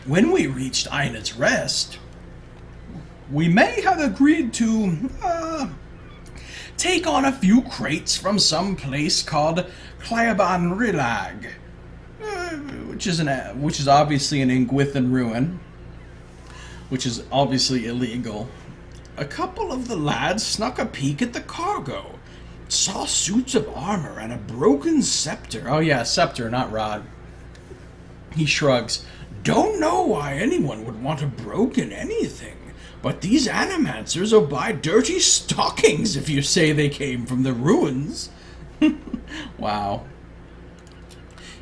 When we reached Ina's Rest, we may have agreed to, take on a few crates from some place called Claiban Rilag, Which is obviously an Ingwithan ruin. Which is obviously illegal. A couple of the lads snuck a peek at the cargo, saw suits of armor and a broken scepter. Oh yeah, scepter, not rod. He shrugs. Don't know why anyone would want a broken anything, but these animancers will buy dirty stockings if you say they came from the ruins. Wow.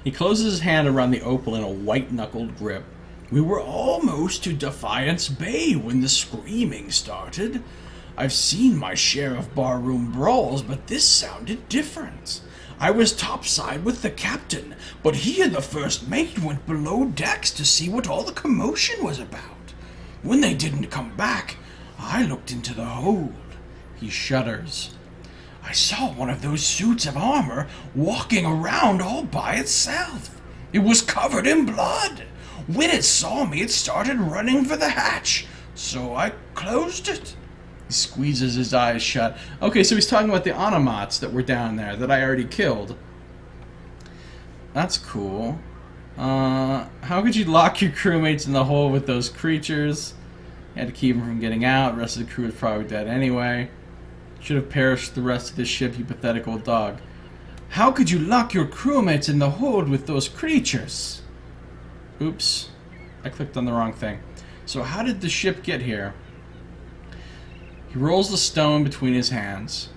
He closes his hand around the opal in a white-knuckled grip. We were almost to Defiance Bay when the screaming started. I've seen my share of barroom brawls, but this sounded different. I was topside with the captain, but he and the first mate went below decks to see what all the commotion was about. When they didn't come back, I looked into the hold. He shudders. I saw one of those suits of armor walking around all by itself. It was covered in blood. When it saw me, it started running for the hatch, so I closed it. He squeezes his eyes shut. Okay, so he's talking about the Onomats that were down there that I already killed. That's cool. How could you lock your crewmates in the hole with those creatures? You had to keep them from getting out. The rest of the crew is probably dead anyway. Should have perished the rest of the ship, you pathetic old dog. How could you lock your crewmates in the hold with those creatures? Oops. I clicked on the wrong thing. So how did the ship get here? He rolls the stone between his hands.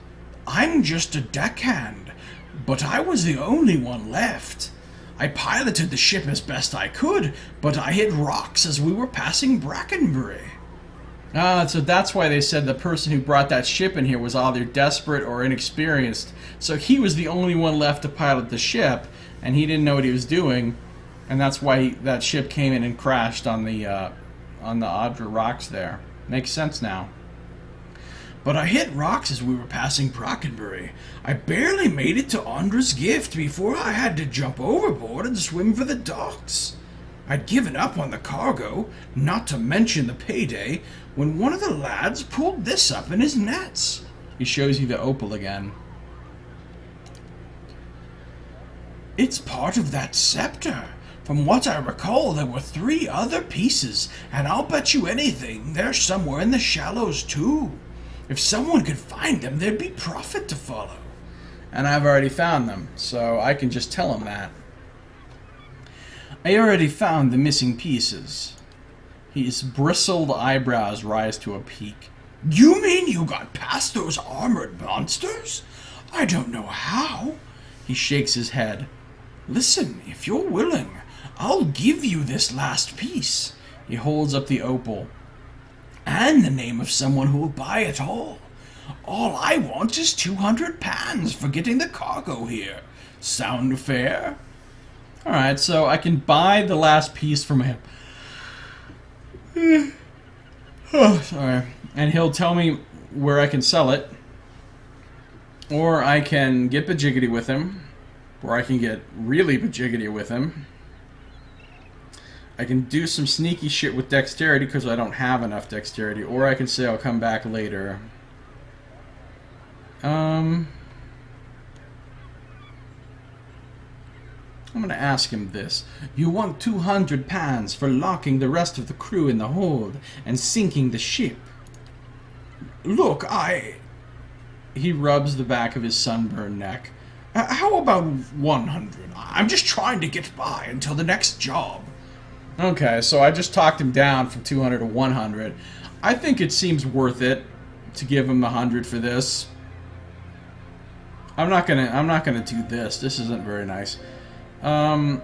I'm just a deckhand, but I was the only one left. I piloted the ship as best I could, but I hit rocks as we were passing Brackenbury. Ah, so that's why they said the person who brought that ship in here was either desperate or inexperienced. So he was the only one left to pilot the ship, and he didn't know what he was doing, and that's why that ship came in and crashed on the Audra rocks there. Makes sense now. But I hit rocks as we were passing Brackenbury. I barely made it to Andra's Gift before I had to jump overboard and swim for the docks. I'd given up on the cargo, not to mention the payday, when one of the lads pulled this up in his nets. He shows you the opal again. It's part of that scepter. From what I recall, there were 3 other pieces, and I'll bet you anything they're somewhere in the shallows too. If someone could find them, there'd be profit to follow. And I've already found them, so I can just tell him that. I already found the missing pieces. His bristled eyebrows rise to a peak. You mean you got past those armored monsters? I don't know how. He shakes his head. Listen, if you're willing, I'll give you this last piece. He holds up the opal. And the name of someone who will buy it all. All I want is 200 pans for getting the cargo here. Sound fair? Alright, so I can buy the last piece from him. Oh, sorry. And he'll tell me where I can sell it. Or I can get bajiggity with him. Or I can get really bajiggity with him. I can do some sneaky shit with dexterity because I don't have enough dexterity. Or I can say I'll come back later. I'm gonna ask him this. You want 200 pounds for locking the rest of the crew in the hold and sinking the ship? Look, He rubs the back of his sunburned neck. How about 100? I'm just trying to get by until the next job. Okay, so I just talked him down from 200 to 100. I think it seems worth it to give him 100 for this. I'm not gonna do this. This isn't very nice. So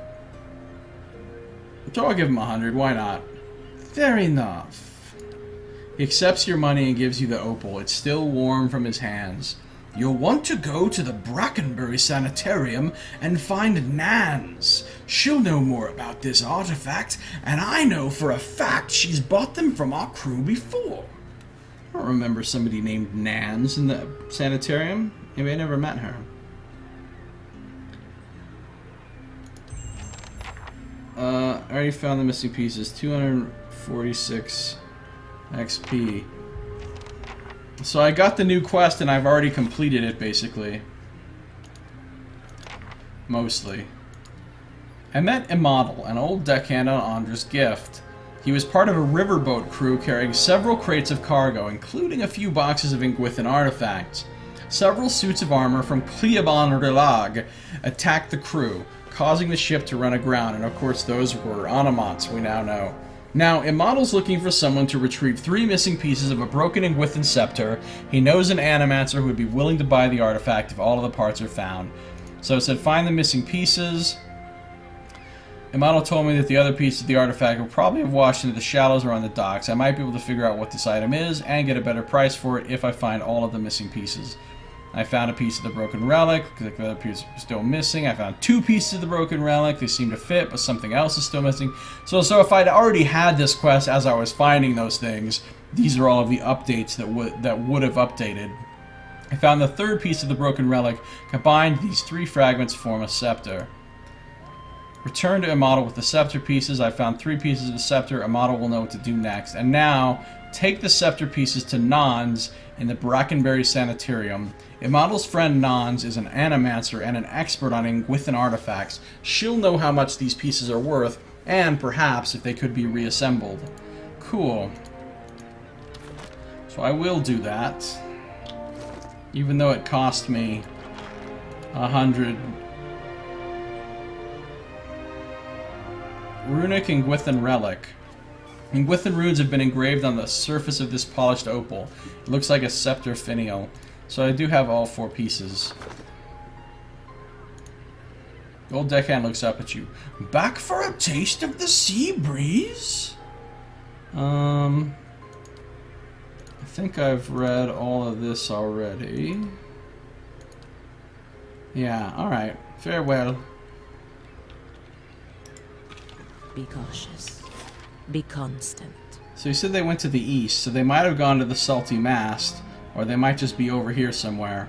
I'll give him 100. Why not? Fair enough. He accepts your money and gives you the opal. It's still warm from his hands. You'll want to go to the Brackenbury Sanitarium and find Nans. She'll know more about this artifact, and I know for a fact she's bought them from our crew before. I don't remember somebody named Nans in the sanitarium. Maybe I never met her. I already found the missing pieces. 246 XP. So I got the new quest and I've already completed it, basically. Mostly. I met Immortal, an old deckhand on Andra's gift. He was part of a riverboat crew carrying several crates of cargo, including a few boxes of Ingwithan artifacts. Several suits of armor from Cleobon Relag attacked the crew, causing the ship to run aground, and of course those were Onomats, we now know. Now, Immortal's looking for someone to retrieve 3 missing pieces of a broken Ingwithan scepter. He knows an animancer who would be willing to buy the artifact if all of the parts are found. So it said find the missing pieces. Immortal told me that the other piece of the artifact will probably have washed into the shallows or on the docks. I might be able to figure out what this item is and get a better price for it if I find all of the missing pieces. I found a piece of the broken relic, the other piece was still missing. I found 2 pieces of the broken relic, they seem to fit, but something else is still missing. So if I'd already had this quest as I was finding those things, these are all of the updates that would have updated. I found the 3rd piece of the broken relic. Combined, these 3 fragments form a scepter. Return to Immortal with the scepter pieces. I found 3 pieces of the scepter. Immortal will know what to do next. And now, take the scepter pieces to Nons in the Brackenbury Sanitarium. Immortal's friend Nons is an animancer and an expert on Ingwithan artifacts. She'll know how much these pieces are worth, and perhaps if they could be reassembled. Cool. So I will do that. Even though it cost me 100. Runic Ingwithan Relic. Ingwithan runes have been engraved on the surface of this polished opal. It looks like a scepter finial. So I do have all 4 pieces. The old deckhand looks up at you. Back for a taste of the sea breeze? I think I've read all of this already. Yeah, alright. Farewell. Be cautious. Be constant. So you said they went to the east, so they might have gone to the Salty Mast, or they might just be over here somewhere.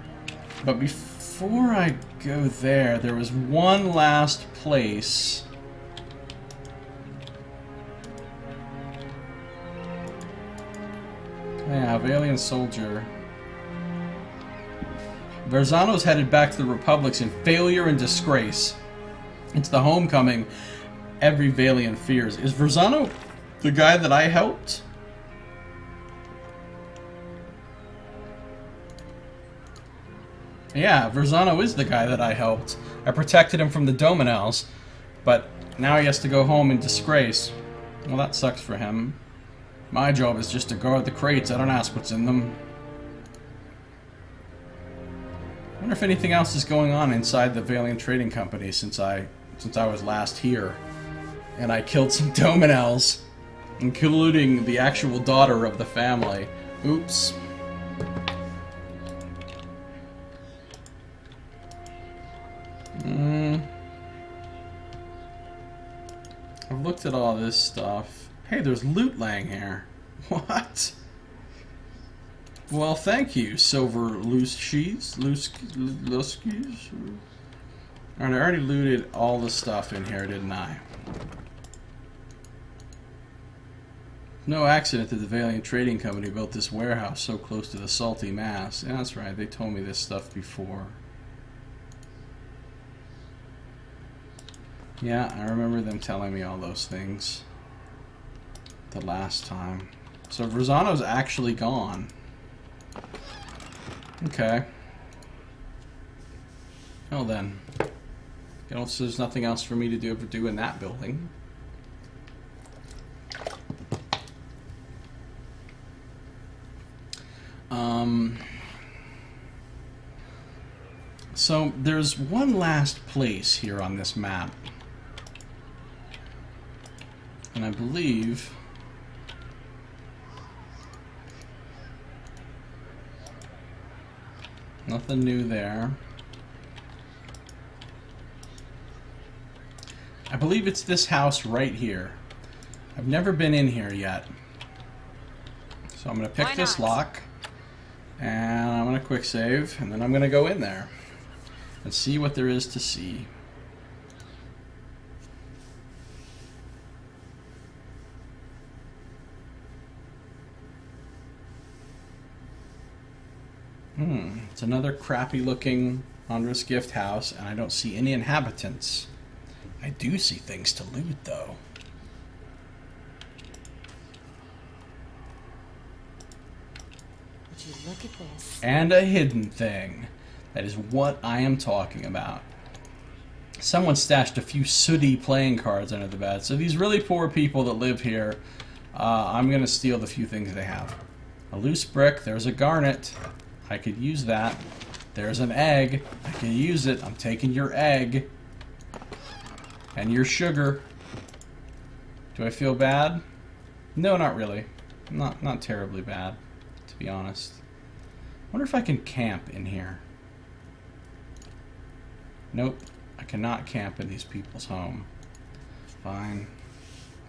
But before I go there, there was one last place. Yeah, Valiant Soldier. Verzano's headed back to the Republics in failure and disgrace. It's the homecoming every Valiant fears. Is Verzano the guy that I helped? Yeah, Verzano is the guy that I helped. I protected him from the Dominels, but now he has to go home in disgrace. Well, that sucks for him. My job is just to guard the crates. I don't ask what's in them. I wonder if anything else is going on inside the Valiant Trading Company since I was last here. And I killed some Dominels, including the actual daughter of the family. Oops. I've looked at all this stuff. Hey, there's loot laying here. What? Well, thank you, Silver Luskies. Alright, I already looted all the stuff in here, didn't I? No accident that the Valiant Trading Company built this warehouse so close to the salty mass. Yeah, that's right, they told me this stuff before. Yeah, I remember them telling me all those things the last time. So Rosano's actually gone. Okay. Well then. You know, so there's nothing else for me to do in that building. So there's one last place here on this map. And I believe nothing new there. I believe it's this house right here. I've never been in here yet. So I'm going to pick this lock. And I'm going to quick save. And then I'm going to go in there. And see what there is to see. It's another crappy looking Ondra's Gift house, and I don't see any inhabitants. I do see things to loot, though. Would you look at this? And a hidden thing. That is what I am talking about. Someone stashed a few sooty playing cards under the bed. So these really poor people that live here, I'm going to steal the few things they have. A loose brick. There's a garnet. I could use that. There's an egg. I can use it. I'm taking your egg. And your sugar. Do I feel bad? No, not really. Not terribly bad, to be honest. I wonder if I can camp in here. Nope. I cannot camp in these people's home. Fine.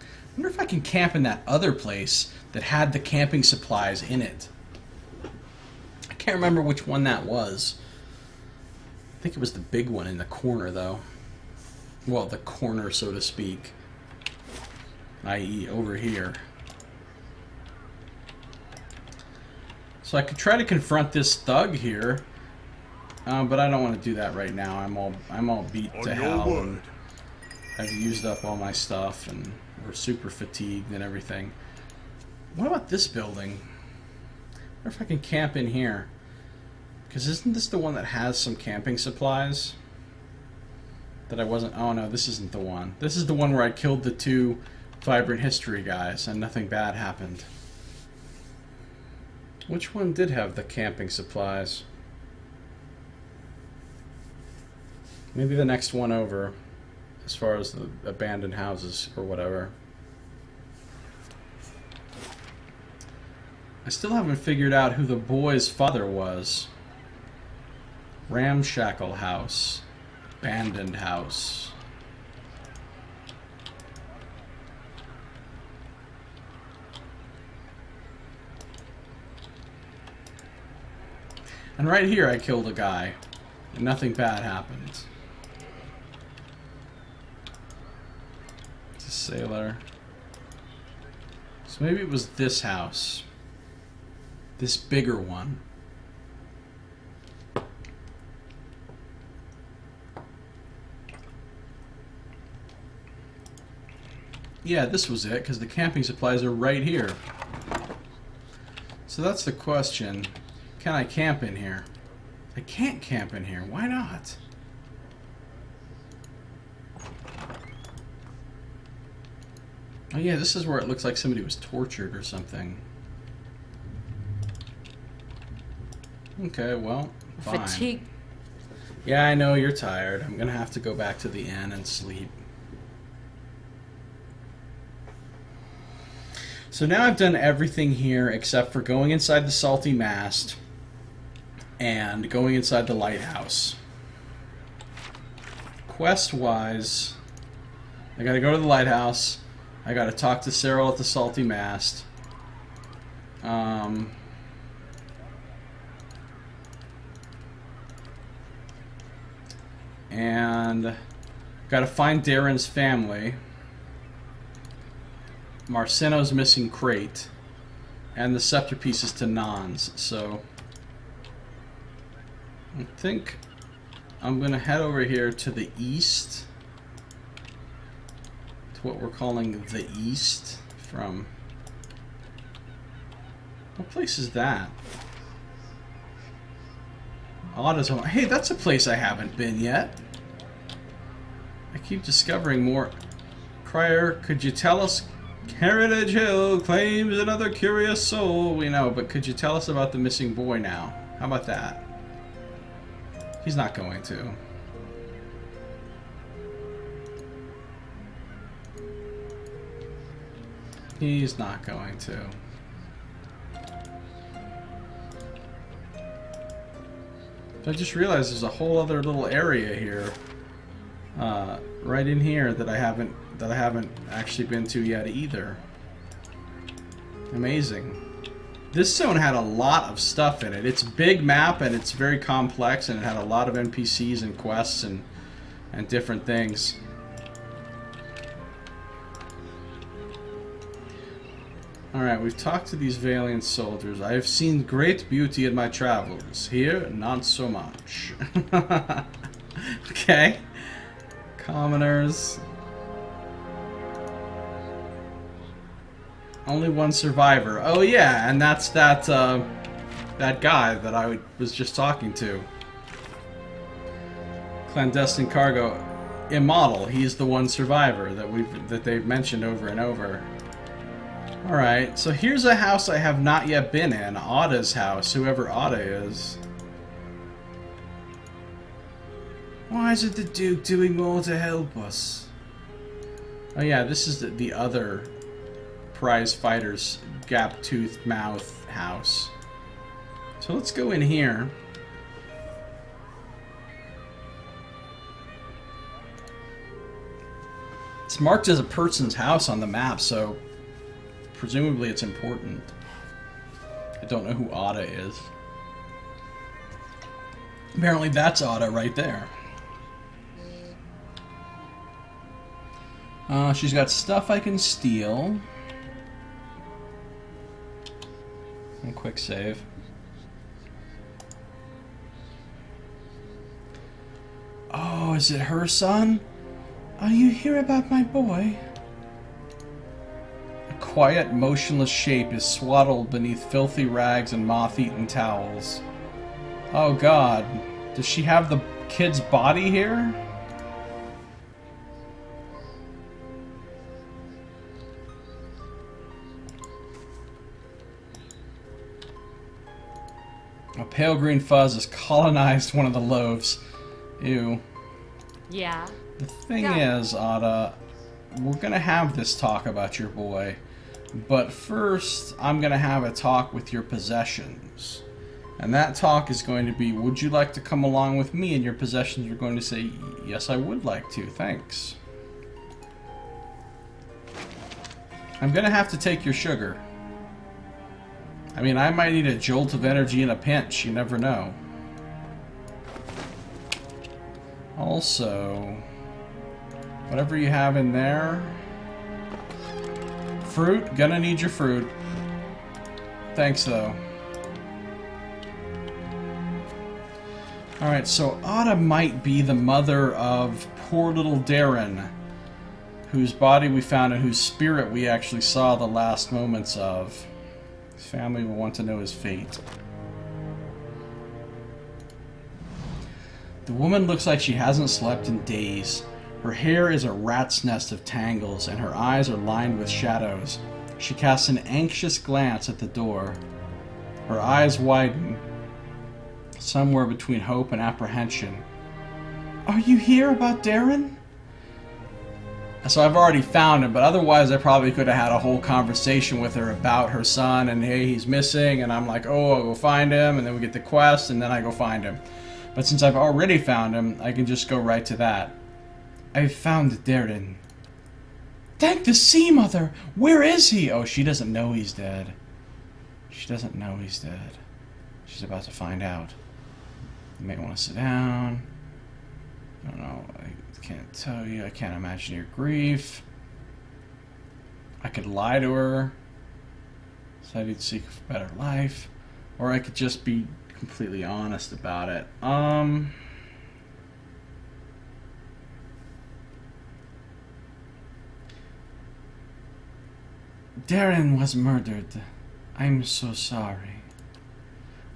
I wonder if I can camp in that other place that had the camping supplies in it. I can't remember which one that was. I think it was the big one in the corner, though. Well, the corner, so to speak. I.e. over here. So I could try to confront this thug here. But I don't want to do that right now. I'm all beat to hell. And I've used up all my stuff, and we're super fatigued and everything. What about this building? I wonder if I can camp in here. Because isn't this the one that has some camping supplies? That I wasn't... Oh no, this isn't the one. This is the one where I killed the two Vibrant History guys and nothing bad happened. Which one did have the camping supplies? Maybe the next one over, as far as the abandoned houses or whatever. I still haven't figured out who the boy's father was. Ramshackle house. Abandoned house. And right here I killed a guy, and nothing bad happened. It's a sailor. So maybe it was this house. This bigger one. Yeah, this was it, because the camping supplies are right here. So that's the question. Can I camp in here? I can't camp in here. Why not? Oh yeah, this is where it looks like somebody was tortured or something. Okay, well, fine. Fatigue. Yeah, I know you're tired. I'm gonna have to go back to the inn and sleep. So now I've done everything here except for going inside the salty mast and going inside the lighthouse. Quest-wise, I gotta go to the lighthouse. I gotta talk to Cyril at the salty mast. And gotta find Darren's family. Marceno's missing crate. And the scepter pieces to Nons. So I think I'm going to head over here to the east. To what we're calling the east. From... What place is that? Otta's home. Hey, that's a place I haven't been yet. I keep discovering more. Crier, could you tell us? Heritage Hill claims another curious soul. We know, but could you tell us about the missing boy now? How about that? He's not going to. He's not going to. I just realized there's a whole other little area here, right in here that I haven't actually been to yet either. Amazing. This zone had a lot of stuff in it. It's a big map and it's very complex, and it had a lot of NPCs and quests and different things. Alright, we've talked to these valiant soldiers. I have seen great beauty in my travels. Here, not so much. Okay. Commoners. Only one survivor. Oh yeah, and that's that guy that I was just talking to. Clandestine cargo. Immortal. He's the one survivor that they've mentioned over and over. Alright, so here's a house I have not yet been in. Otta's house, whoever Otta is. Why isn't the Duke doing more to help us? Oh yeah, this is the other prize fighter's gap-toothed mouth house. So let's go in here. It's marked as a person's house on the map, so presumably it's important. I don't know who Otta is. Apparently that's Otta right there. She's got stuff I can steal. And quick save. Oh, is it her son? Are you here about my boy? A quiet, motionless shape is swaddled beneath filthy rags and moth-eaten towels. Oh god. Does she have the kid's body here? A pale green fuzz has colonized one of the loaves. Ew. Yeah. The thing is, Otta, we're gonna have this talk about your boy, but first I'm gonna have a talk with your possessions. And that talk is going to be, would you like to come along with me? And your possessions are going to say, yes, I would like to, thanks. I'm gonna have to take your sugar. I mean, I might need a jolt of energy in a pinch, you never know. Also, whatever you have in there. Fruit, gonna need your fruit. Thanks, though. Alright, so Otta might be the mother of poor little Darren, whose body we found and whose spirit we actually saw the last moments of. His family will want to know his fate. The woman looks like she hasn't slept in days. Her hair is a rat's nest of tangles, and her eyes are lined with shadows. She casts an anxious glance at the door. Her eyes widen, somewhere between hope and apprehension. Are you here about Darren? So I've already found him, but otherwise I probably could have had a whole conversation with her about her son, and hey, he's missing, and I'm like, oh, I'll go find him, and then we get the quest, and then I go find him. But since I've already found him, I can just go right to that. I've found Darren. Thank the Sea Mother! Where is he? Oh, she doesn't know he's dead. She doesn't know he's dead. She's about to find out. You may want to sit down. I don't know. I can't tell you. I can't imagine your grief. I could lie to her, said he'd seek a better life, or I could just be completely honest about it. Darren was murdered. I'm so sorry.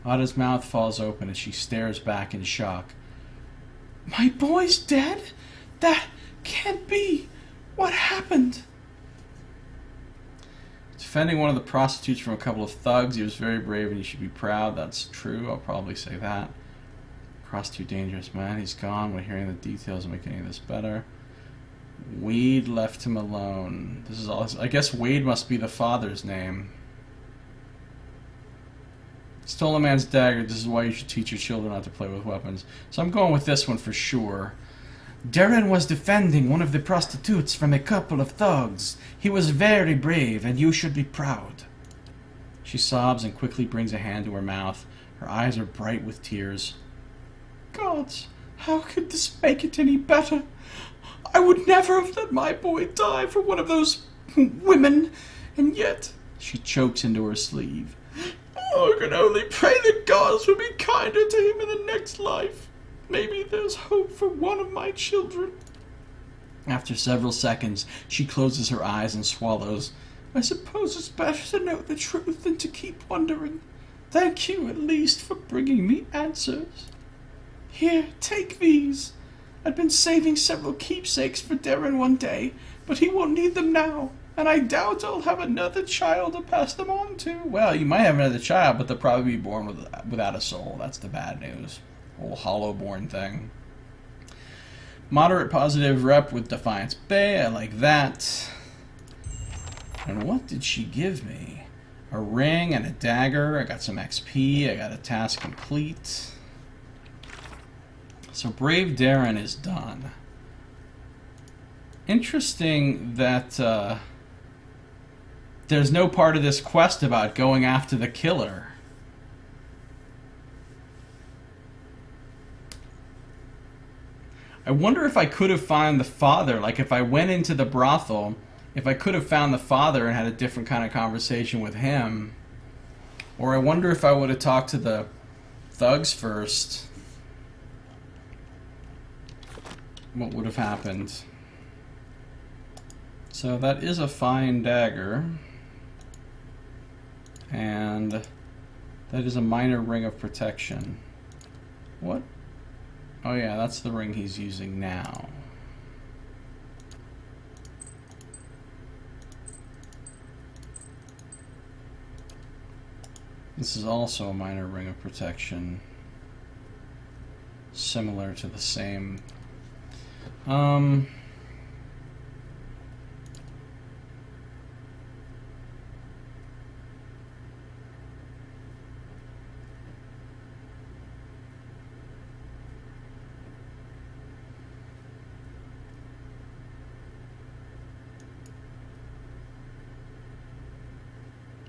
Ada's mouth falls open as she stares back in shock. My boy's dead? That can't be. What happened? Defending one of the prostitutes from a couple of thugs, he was very brave and you should be proud. That's true, I'll probably say that. Cross too dangerous, man. He's gone. We're hearing the details and making this better. Wade left him alone. This is all. I guess Wade must be the father's name. Stole a man's dagger. This is why you should teach your children not to play with weapons. So I'm going with this one for sure. Darren was defending one of the prostitutes from a couple of thugs. He was very brave, and you should be proud. She sobs and quickly brings a hand to her mouth. Her eyes are bright with tears. Gods, how could this make it any better? I would never have let my boy die for one of those women, and yet... She chokes into her sleeve. I can only pray the gods will be kinder to him in the next life. Maybe there's hope for one of my children. After several seconds, she closes her eyes and swallows. I suppose it's better to know the truth than to keep wondering. Thank you, at least, for bringing me answers. Here, take these. I'd been saving several keepsakes for Darren one day, but he won't need them now, and I doubt I'll have another child to pass them on to. Well, you might have another child, but they'll probably be born without a soul. That's the bad news. Old hollow-born thing. Moderate positive rep with Defiance Bay. I like that. And what did she give me? A ring and a dagger. I got some XP. I got a task complete. So Brave Darren is done. Interesting that there's no part of this quest about going after the killer. I wonder if I could have found the father, like if I went into the brothel, if I could have found the father and had a different kind of conversation with him. Or I wonder if I would have talked to the thugs first. What would have happened? So that is a fine dagger. And that is a minor ring of protection. What? Oh yeah, that's the ring he's using now. This is also a minor ring of protection. Similar to the same.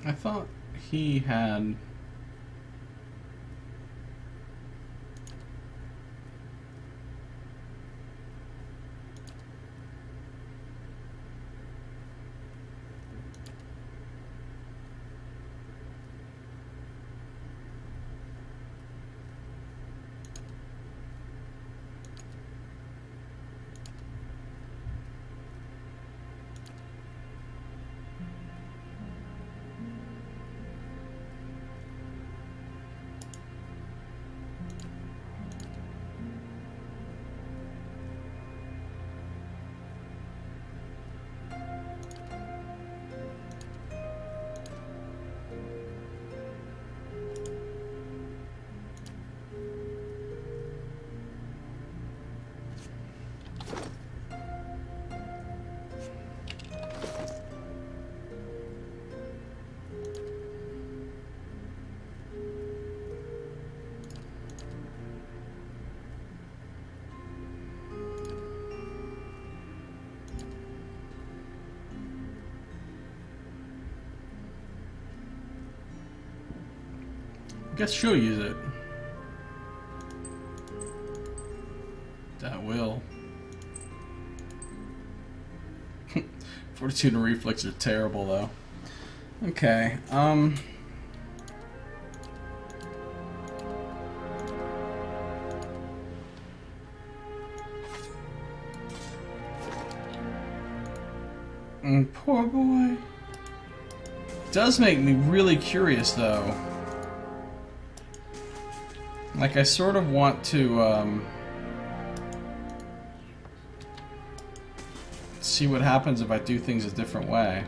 I thought he had... Guess she'll use it. That will. Fortitude and reflex are terrible, though. Okay, poor boy. It does make me really curious, though. Like, I sort of want to, see what happens if I do things a different way.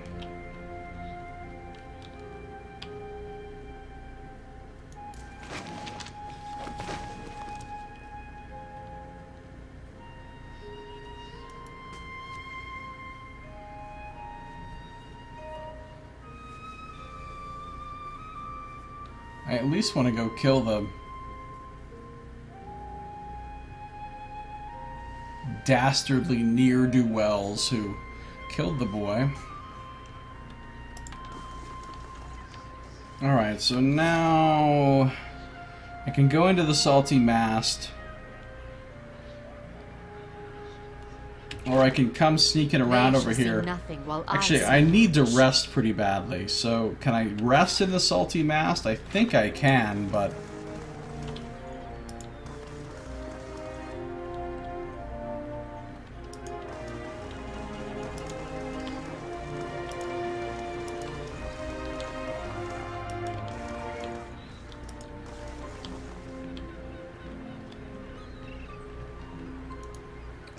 I at least want to go kill the dastardly ne'er-do-wells who killed the boy. Alright, so now I can go into the salty mast, or I can come sneaking around over here. Actually, I need to rest pretty badly, so can I rest in the salty mast? I think I can, but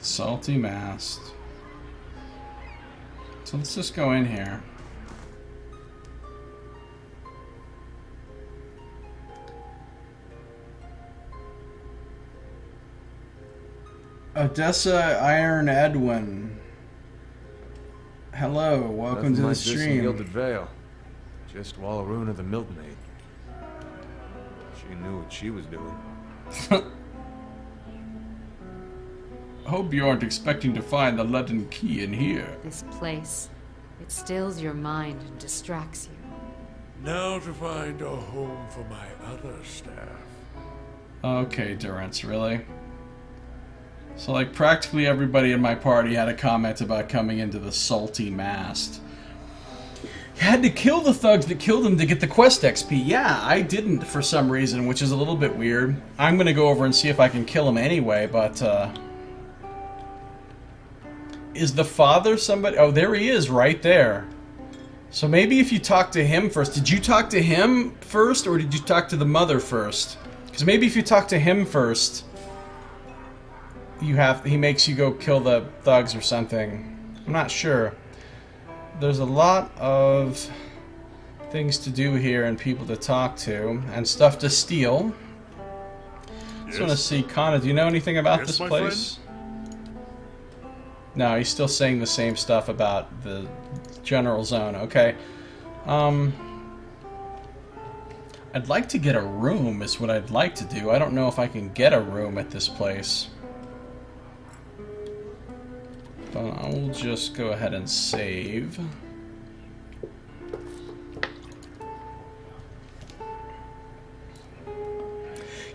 salty mast. So let's just go in here. Odessa Iron Edwin. Hello, welcome to the stream. Gilded Vale. Just Wallarune of the Milkmaid. She knew what she was doing. Hope you aren't expecting to find the leaden key in here. This place, it stills your mind and distracts you. Now to find a home for my other staff. Okay, Durance, really? So, like, practically everybody in my party had a comment about coming into the salty mast. You had to kill the thugs that killed him to get the quest XP. Yeah, I didn't for some reason, which is a little bit weird. I'm gonna go over and see if I can kill him anyway, but, is the father somebody? Oh, there he is, right there. So maybe if you talk to him first. Did you talk to him first, or did you talk to the mother first? Because maybe if you talk to him first, he makes you go kill the thugs or something. I'm not sure. There's a lot of things to do here and people to talk to and stuff to steal. Just want to see, Kana, do you know anything about this place? No, he's still saying the same stuff about the general zone. Okay. I'd like to get a room is what I'd like to do. I don't know if I can get a room at this place. But I'll just go ahead and save.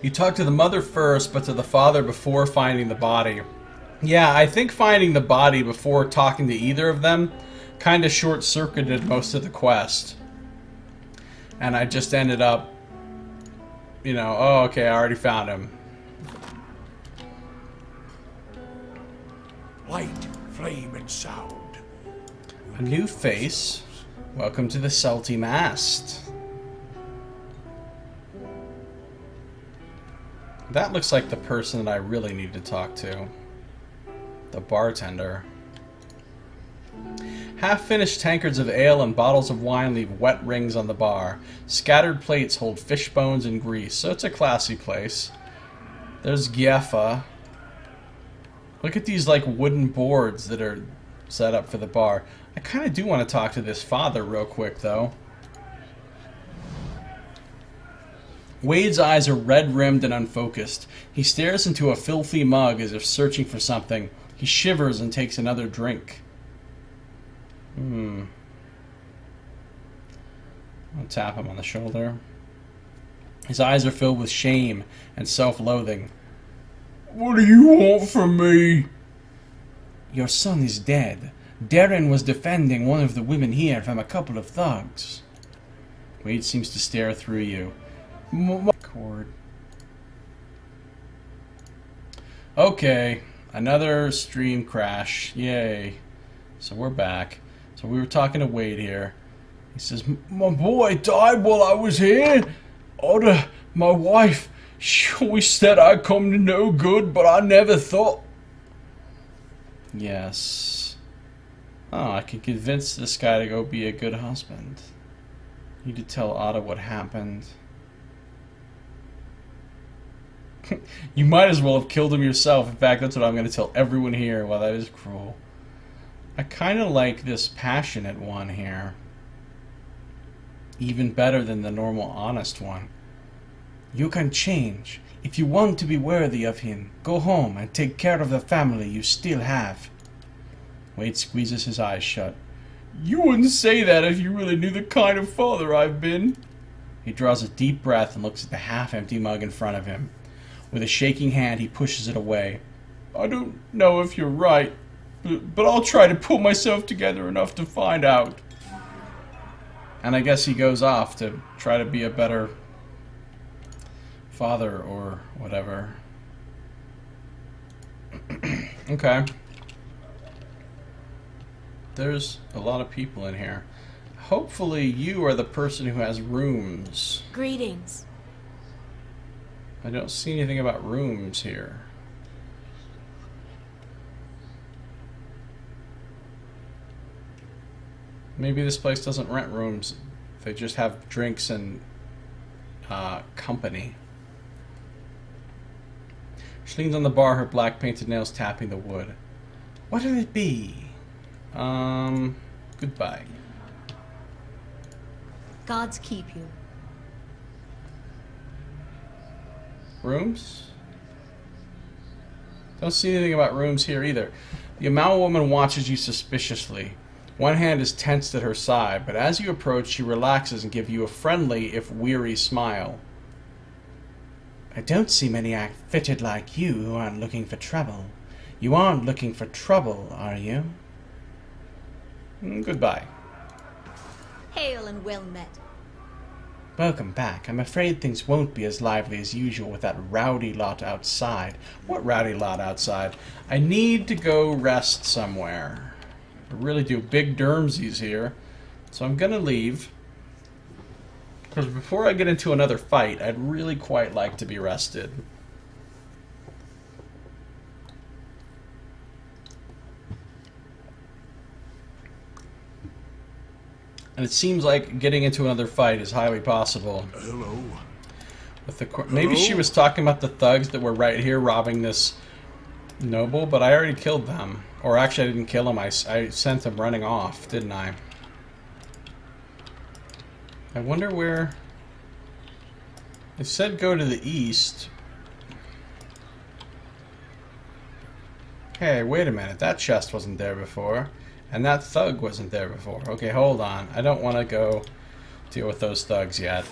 You talk to the mother first, but to the father before finding the body. Yeah, I think finding the body before talking to either of them kind of short-circuited most of the quest. And I just ended up, you know, oh, okay, I already found him. Light, flame, and sound. A new face. Welcome to the salty mast. That looks like the person that I really need to talk to. The bartender. Half-finished tankards of ale and bottles of wine leave wet rings on the bar. Scattered plates hold fish bones and grease, so it's a classy place. There's Giefa. Look at these, like, wooden boards that are set up for the bar. I kind of do want to talk to this father real quick, though. Wade's eyes are red-rimmed and unfocused. He stares into a filthy mug as if searching for something. He shivers and takes another drink. I'll tap him on the shoulder. His eyes are filled with shame and self-loathing. What do you want from me? Your son is dead. Darren was defending one of the women here from a couple of thugs. Wade seems to stare through you. Cord. Okay, another stream crash. Yay. So we're back. So we were talking to Wade here. He says, my boy died while I was here. My wife, she always said I'd come to no good, but I never thought. Yes. Oh, I can convince this guy to go be a good husband. Need to tell Otto what happened. You might as well have killed him yourself. In fact, that's what I'm going to tell everyone here. Well, that is cruel. I kind of like this passionate one here. Even better than the normal honest one. You can change. If you want to be worthy of him, go home and take care of the family you still have. Wade squeezes his eyes shut. You wouldn't say that if you really knew the kind of father I've been. He draws a deep breath and looks at the half-empty mug in front of him. With a shaking hand, he pushes it away. I don't know if you're right, but I'll try to pull myself together enough to find out. And I guess he goes off to try to be a better father or whatever. Okay. There's a lot of people in here. Hopefully you are the person who has rooms. Greetings. I don't see anything about rooms here. Maybe this place doesn't rent rooms. They just have drinks and company. She leans on the bar, her black painted nails tapping the wood. What'll it be? Goodbye. Gods keep you. Rooms? Don't see anything about rooms here either. The Amal woman watches you suspiciously. One hand is tensed at her side, but as you approach, she relaxes and gives you a friendly, if weary, smile. I don't see many outfitted like you who aren't looking for trouble. You aren't looking for trouble, are you? Goodbye. Hail and well met. Welcome back. I'm afraid things won't be as lively as usual with that rowdy lot outside. What rowdy lot outside? I need to go rest somewhere. I really do. Big Dermsies here. So I'm going to leave. Because before I get into another fight, I'd really quite like to be rested. And it seems like getting into another fight is highly possible. Hello. With the maybe she was talking about the thugs that were right here robbing this noble, but I already killed them. Or actually, I didn't kill him. I sent him running off, didn't I? I wonder where... It said go to the east. Hey, wait a minute. That chest wasn't there before. And that thug wasn't there before. Okay, hold on. I don't want to go deal with those thugs yet.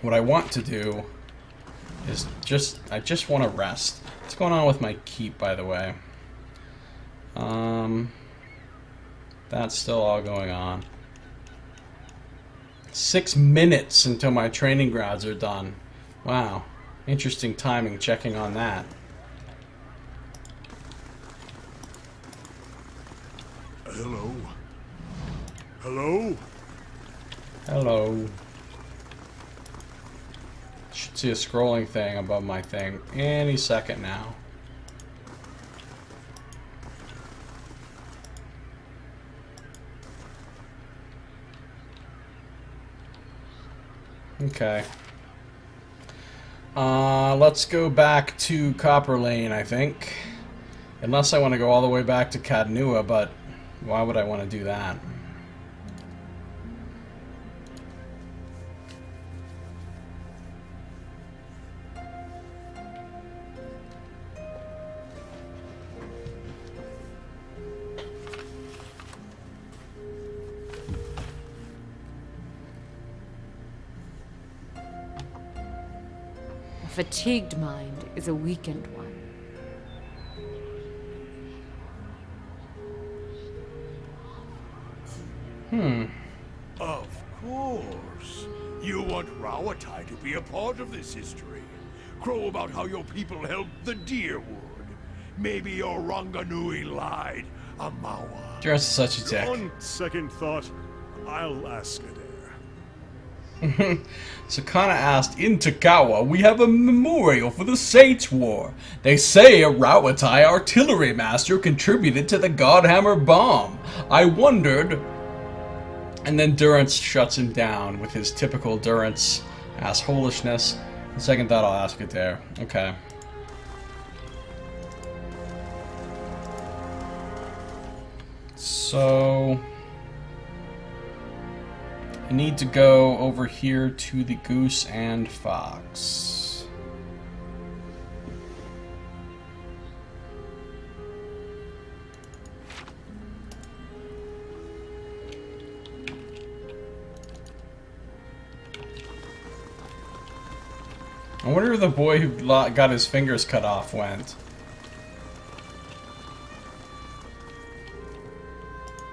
What I want to do is I just want to rest. What's going on with my keep, by the way? That's still all going on. 6 minutes until my training grounds are done. Wow. Interesting timing checking on that. Hello. Hello? Hello. Should see a scrolling thing above my thing any second now. Okay. Let's go back to Copper Lane, I think. Unless I want to go all the way back to Cadnua, but why would I want to do that? A fatigued mind is a weakened one. Of course. You want Rawatai to be a part of this history. Crow about how your people helped the Deerwood. Maybe your Ranganui lied, Amawa. Dress is such a dick. On second thought, I'll ask Adair. Sakana asked, in Takawa, we have a memorial for the Saints' War. They say a Rawatai artillery master contributed to the Godhammer bomb. I wondered... And then Durance shuts him down with his typical Durance assholishness. On second thought, I'll ask Adair. Okay. So... I need to go over here to the Goose and Fox. I wonder where the boy who got his fingers cut off went.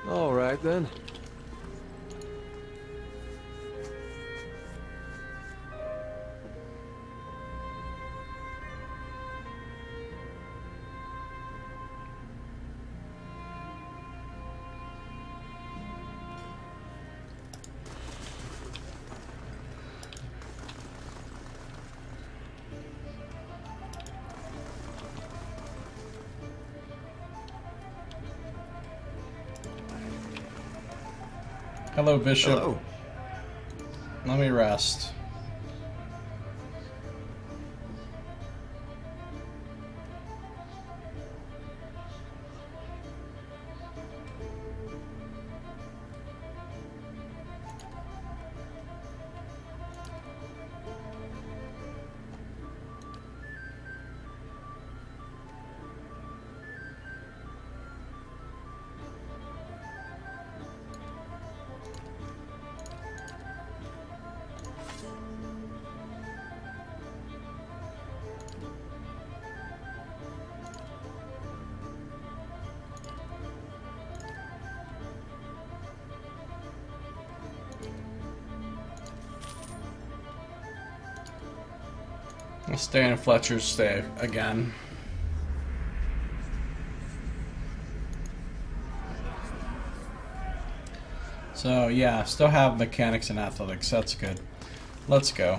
All right, then. Hello, Bishop. Hello. Let me rest. I'll stay in Fletcher's stay again. So yeah, still have mechanics and athletics. That's good. Let's go.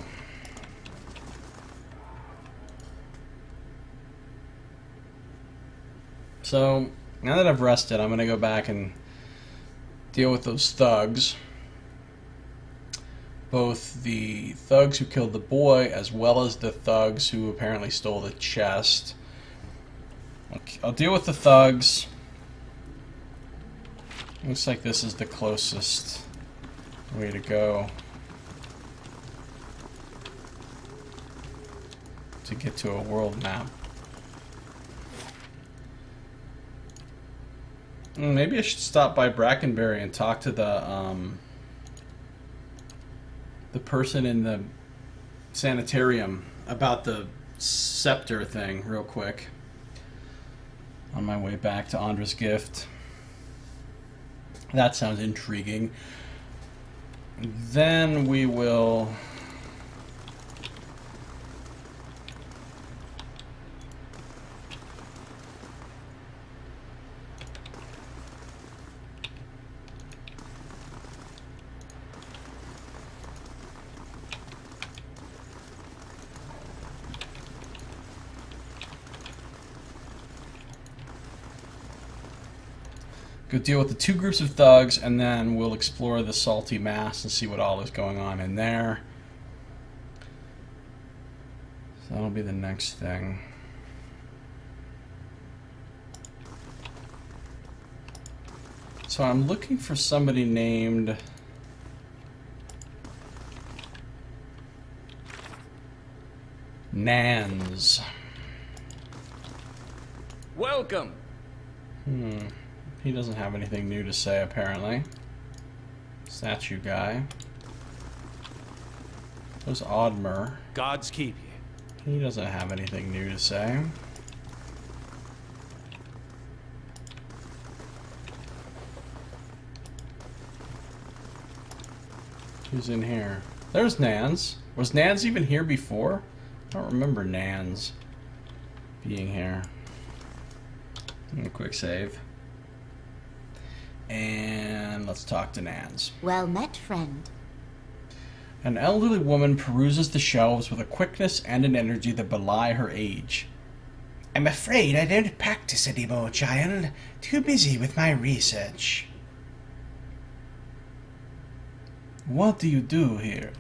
So now that I've rested, I'm gonna go back and deal with those thugs. Both the thugs who killed the boy, as well as the thugs who apparently stole the chest. Okay, I'll deal with the thugs. Looks like this is the closest way to go to get to a world map. Maybe I should stop by Brackenberry and talk to the person in the sanitarium about the scepter thing real quick on my way back to Andra's gift. That sounds intriguing. Then we will go deal with the two groups of thugs, and then we'll explore the salty mass and see what all is going on in there. So that'll be the next thing. So I'm looking for somebody named Nans. Welcome. He doesn't have anything new to say, apparently. Statue guy. There's Oddmer. Gods keep you. He doesn't have anything new to say. Who's in here? There's Nans. Was Nans even here before? I don't remember Nans being here. Quick save. And let's talk to Nans. Well met, friend. An elderly woman peruses the shelves with a quickness and an energy that belie her age. I'm afraid I don't practice anymore, child. Too busy with my research. What do you do here?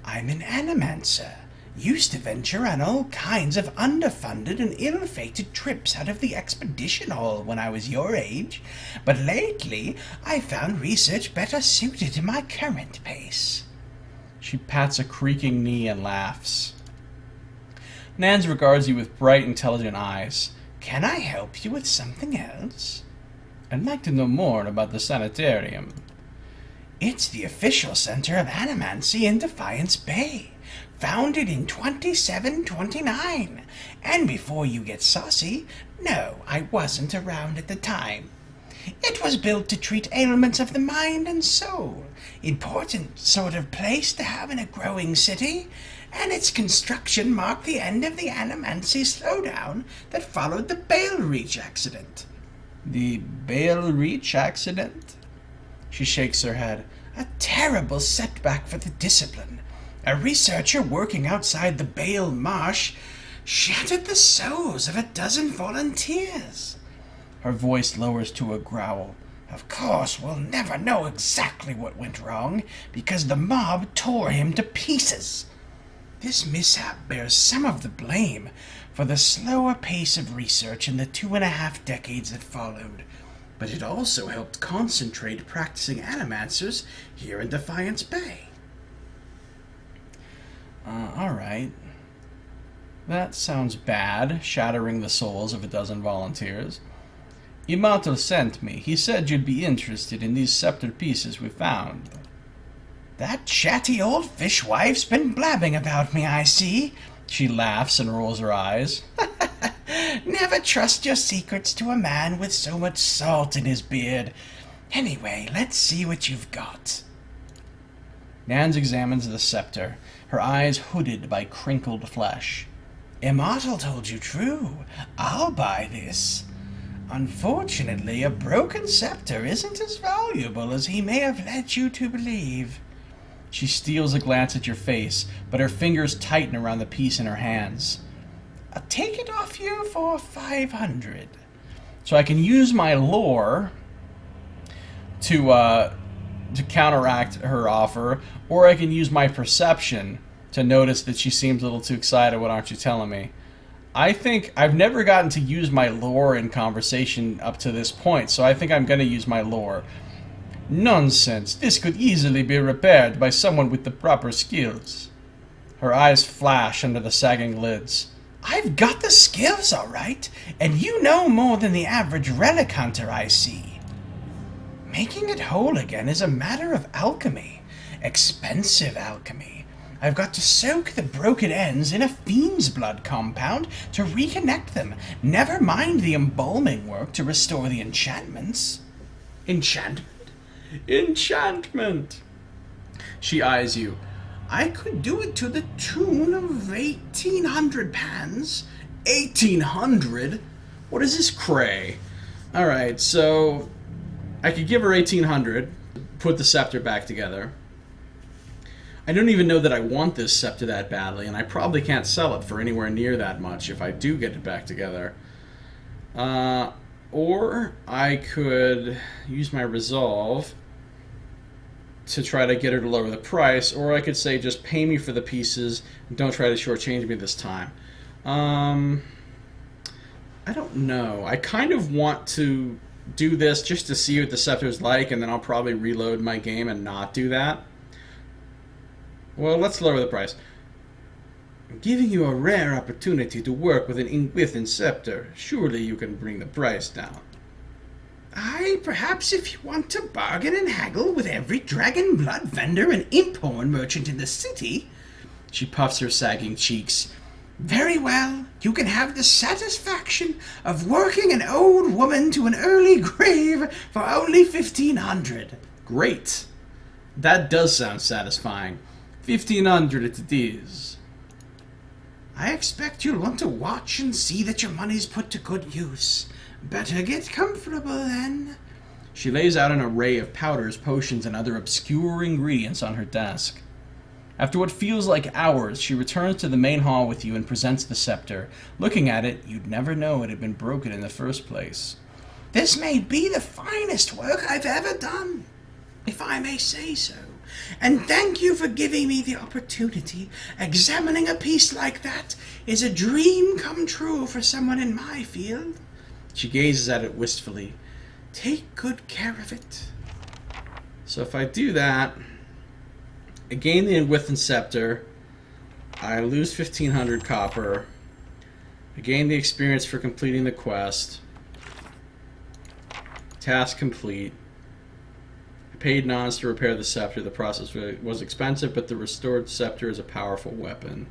I'm an animancer. Used to venture on all kinds of underfunded and ill-fated trips out of the expedition hall when I was your age, but lately I found research better suited to my current pace. She pats a creaking knee and laughs. Nans regards you with bright, intelligent eyes. Can I help you with something else? I'd like to know more about the sanitarium. It's the official center of animancy in Defiance Bay. Founded in 2729. And before you get saucy, no, I wasn't around at the time. It was built to treat ailments of the mind and soul. Important sort of place to have in a growing city. And its construction marked the end of the animancy slowdown that followed the Bale Reach accident. The Bale Reach accident? She shakes her head. A terrible setback for the discipline. A researcher working outside the Bale Marsh shattered the souls of a dozen volunteers. Her voice lowers to a growl. Of course, we'll never know exactly what went wrong, because the mob tore him to pieces. This mishap bears some of the blame for the slower pace of research in the 2.5 decades that followed, but it also helped concentrate practicing animancers here in Defiance Bay. Alright. That sounds bad, shattering the souls of a dozen volunteers. Imato sent me. He said you'd be interested in these scepter pieces we found. That chatty old fishwife's been blabbing about me, I see. She laughs and rolls her eyes. Never trust your secrets to a man with so much salt in his beard. Anyway, let's see what you've got. Nans examines the scepter, her eyes hooded by crinkled flesh. Immortal told you true. I'll buy this. Unfortunately, a broken scepter isn't as valuable as he may have led you to believe. She steals a glance at your face, but her fingers tighten around the piece in her hands. I'll take it off you for 500. So I can use my lore to counteract her offer, or I can use my perception to notice that she seems a little too excited. What aren't you telling me? I think I've never gotten to use my lore in conversation up to this point, so I think I'm going to use my lore. Nonsense. This could easily be repaired by someone with the proper skills. Her eyes flash under the sagging lids. I've got the skills, all right, and you know more than the average relic hunter I see. Making it whole again is a matter of alchemy. Expensive alchemy. I've got to soak the broken ends in a fiend's blood compound to reconnect them, never mind the embalming work to restore the enchantments. Enchantment? Enchantment! She eyes you. I could do it to the tune of 1,800 pounds. 1,800? What is this cray? Alright, so I could give her 1,800, put the scepter back together. I don't even know that I want this scepter that badly, and I probably can't sell it for anywhere near that much if I do get it back together. Or I could use my resolve to try to get her to lower the price, or I could say just pay me for the pieces and don't try to shortchange me this time. I don't know. I kind of want to do this just to see what the scepter's like, and then I'll probably reload my game and not do that. Well, let's lower the price. I'm giving you a rare opportunity to work with an Inquithin scepter. Surely you can bring the price down. Aye, perhaps if you want to bargain and haggle with every dragon blood vendor and imphorn merchant in the city. She puffs her sagging cheeks. Very well, you can have the satisfaction of working an old woman to an early grave for only 1,500. Great. That does sound satisfying. 1,500 it is. I expect you'll want to watch and see that your money's put to good use. Better get comfortable then. She lays out an array of powders, potions, and other obscure ingredients on her desk. After what feels like hours, she returns to the main hall with you and presents the scepter. Looking at it, you'd never know it had been broken in the first place. This may be the finest work I've ever done, if I may say so. And thank you for giving me the opportunity. Examining a piece like that is a dream come true for someone in my field. She gazes at it wistfully. Take good care of it. So if I do that, I gain the Engwithan Scepter, I lose 1,500 copper, I gain the experience for completing the quest, task complete, I paid Nons to repair the scepter. The process was expensive, but the restored scepter is a powerful weapon.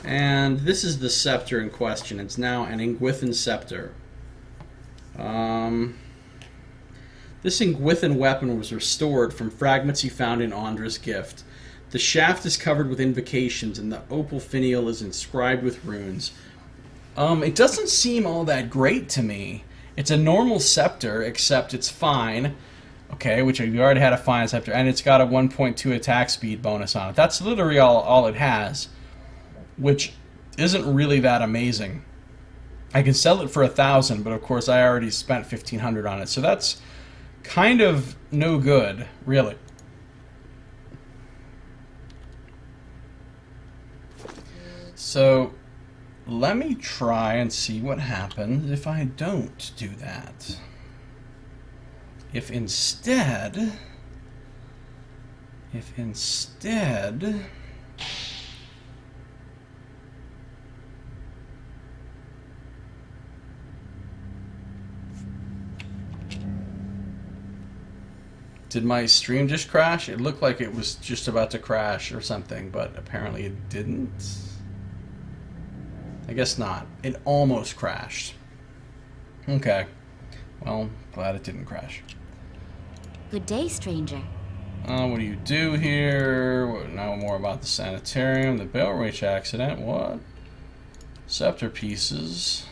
And this is the scepter in question. It's now an Engwithan Scepter. This Engwithan weapon was restored from fragments he found in Andra's gift. The shaft is covered with invocations, and the opal finial is inscribed with runes. It doesn't seem all that great to me. It's a normal scepter, except it's fine. Okay, which we already had a fine scepter, and it's got a 1.2 attack speed bonus on it. That's literally all it has, which isn't really that amazing. I can sell it for 1,000, but of course I already spent 1,500 on it, so that's kind of no good, really. So let me try and see what happens if I don't do that. If instead... Did my stream just crash? It looked like it was just about to crash or something, but apparently it didn't. I guess not. It almost crashed. Okay. Well, glad it didn't crash. Good day, stranger. What do you do here? Know more about the sanitarium, the bell reach accident. What? Scepter pieces.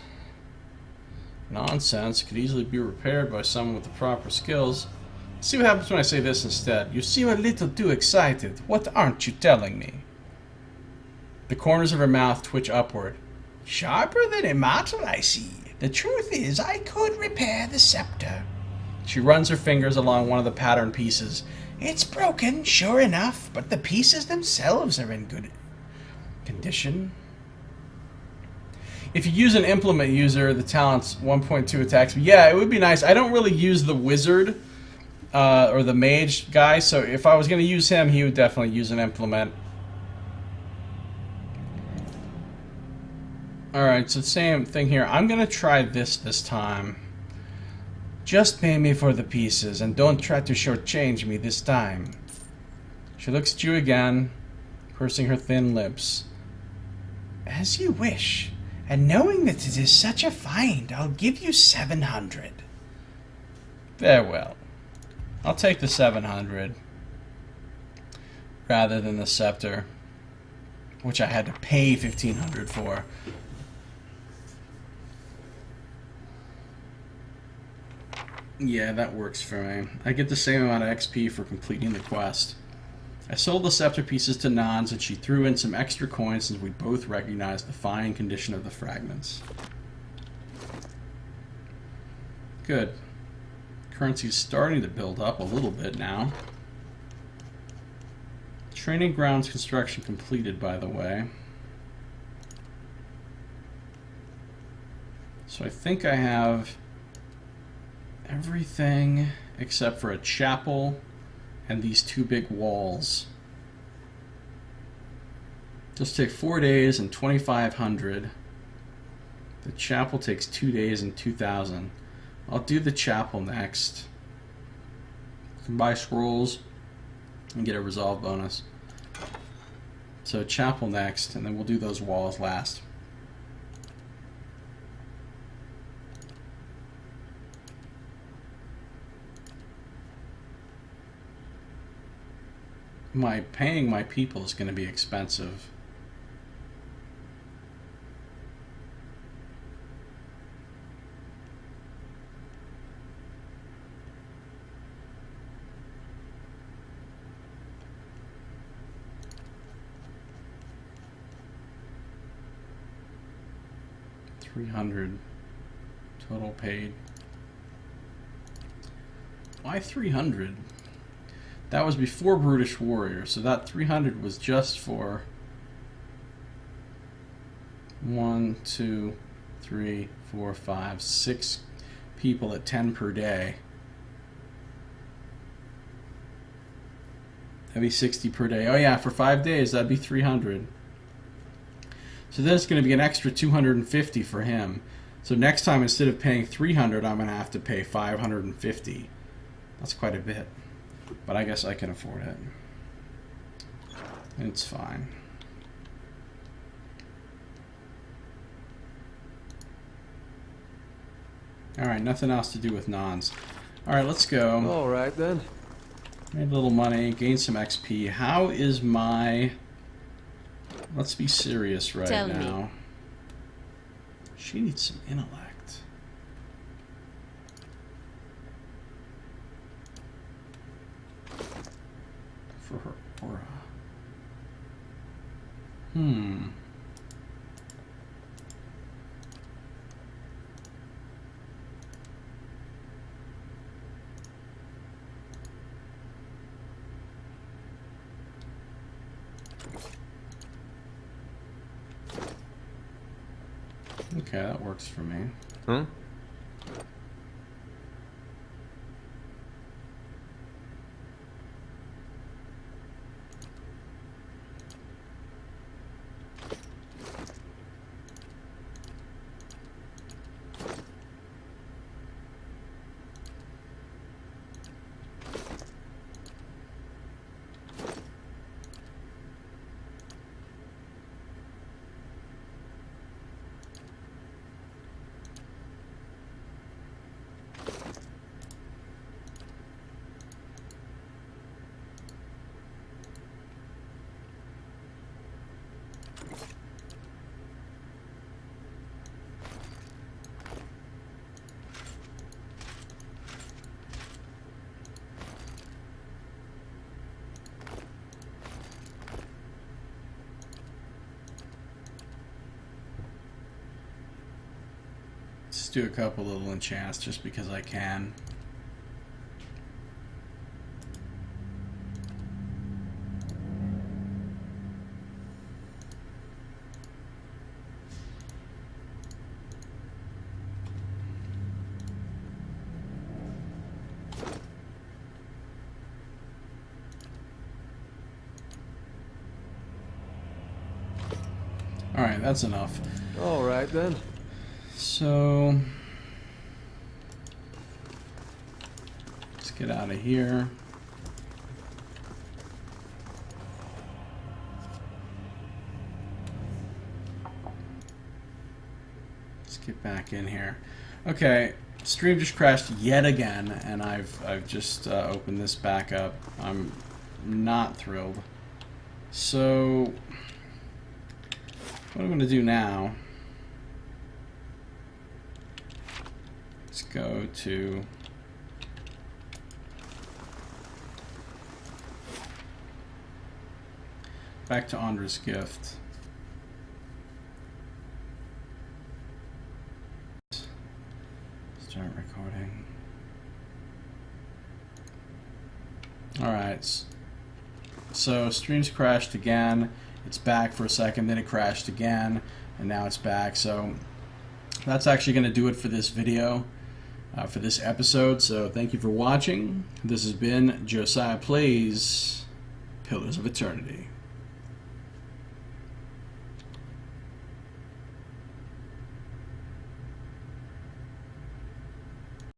Nonsense. Could easily be repaired by someone with the proper skills. See what happens when I say this instead. You seem a little too excited. What aren't you telling me? The corners of her mouth twitch upward. Sharper than a martel, I see. The truth is, I could repair the scepter. She runs her fingers along one of the pattern pieces. It's broken, sure enough, but the pieces themselves are in good condition. If you use an implement user, the talent's 1.2 attacks. Yeah, it would be nice. I don't really use the wizard or the mage guy, so if I was going to use him, he would definitely use an implement. Alright, so same thing here. I'm going to try this time. Just pay me for the pieces, and don't try to shortchange me this time. She looks at you again, pursing her thin lips. As you wish, and knowing that it is such a find, I'll give you 700. Very well. I'll take the 700 rather than the scepter, which I had to pay 1,500 for. Yeah, that works for me. I get the same amount of XP for completing the quest. I sold the scepter pieces to Nons, and she threw in some extra coins since we both recognized the fine condition of the fragments. Good. Currency's starting to build up a little bit now. Training grounds construction completed, by the way. So I think I have everything except for a chapel and these two big walls. Just take 4 days and 2,500. The chapel takes 2 days and 2,000. I'll do the chapel next. You can buy scrolls and get a resolve bonus. So chapel next, and then we'll do those walls last. paying my people is going to be expensive. $300 total paid. Why 300? That was before Brutish Warrior, so that 300 was just for 1, 2, 3, 4, 5, 6 people at 10 per day. That'd be 60 per day. Oh yeah, for 5 days that'd be 300. So then it's going to be an extra 250 for him. So next time, instead of paying 300, I'm going to have to pay 550. That's quite a bit. But I guess I can afford it. It's fine. Alright, nothing else to do with nons. Alright, let's go. Alright then. Made a little money, gained some XP. How is my... Let's be serious right Tell now. me. She needs some intellect. For her aura. Okay, that works for me. Huh? Let's do a couple little enchants just because I can. Alright, that's enough. Alright then. So let's get out of here. Let's get back in here. Okay, stream just crashed yet again, and I've just opened this back up. I'm not thrilled. So what I'm going to do now, let's go to back to Andra's gift. Start recording. Alright, so streams crashed again. It's back for a second, then it crashed again, and now it's back. So that's actually going to do it for this video, for this episode. So thank you for watching. This has been Josiah Plays Pillars of Eternity.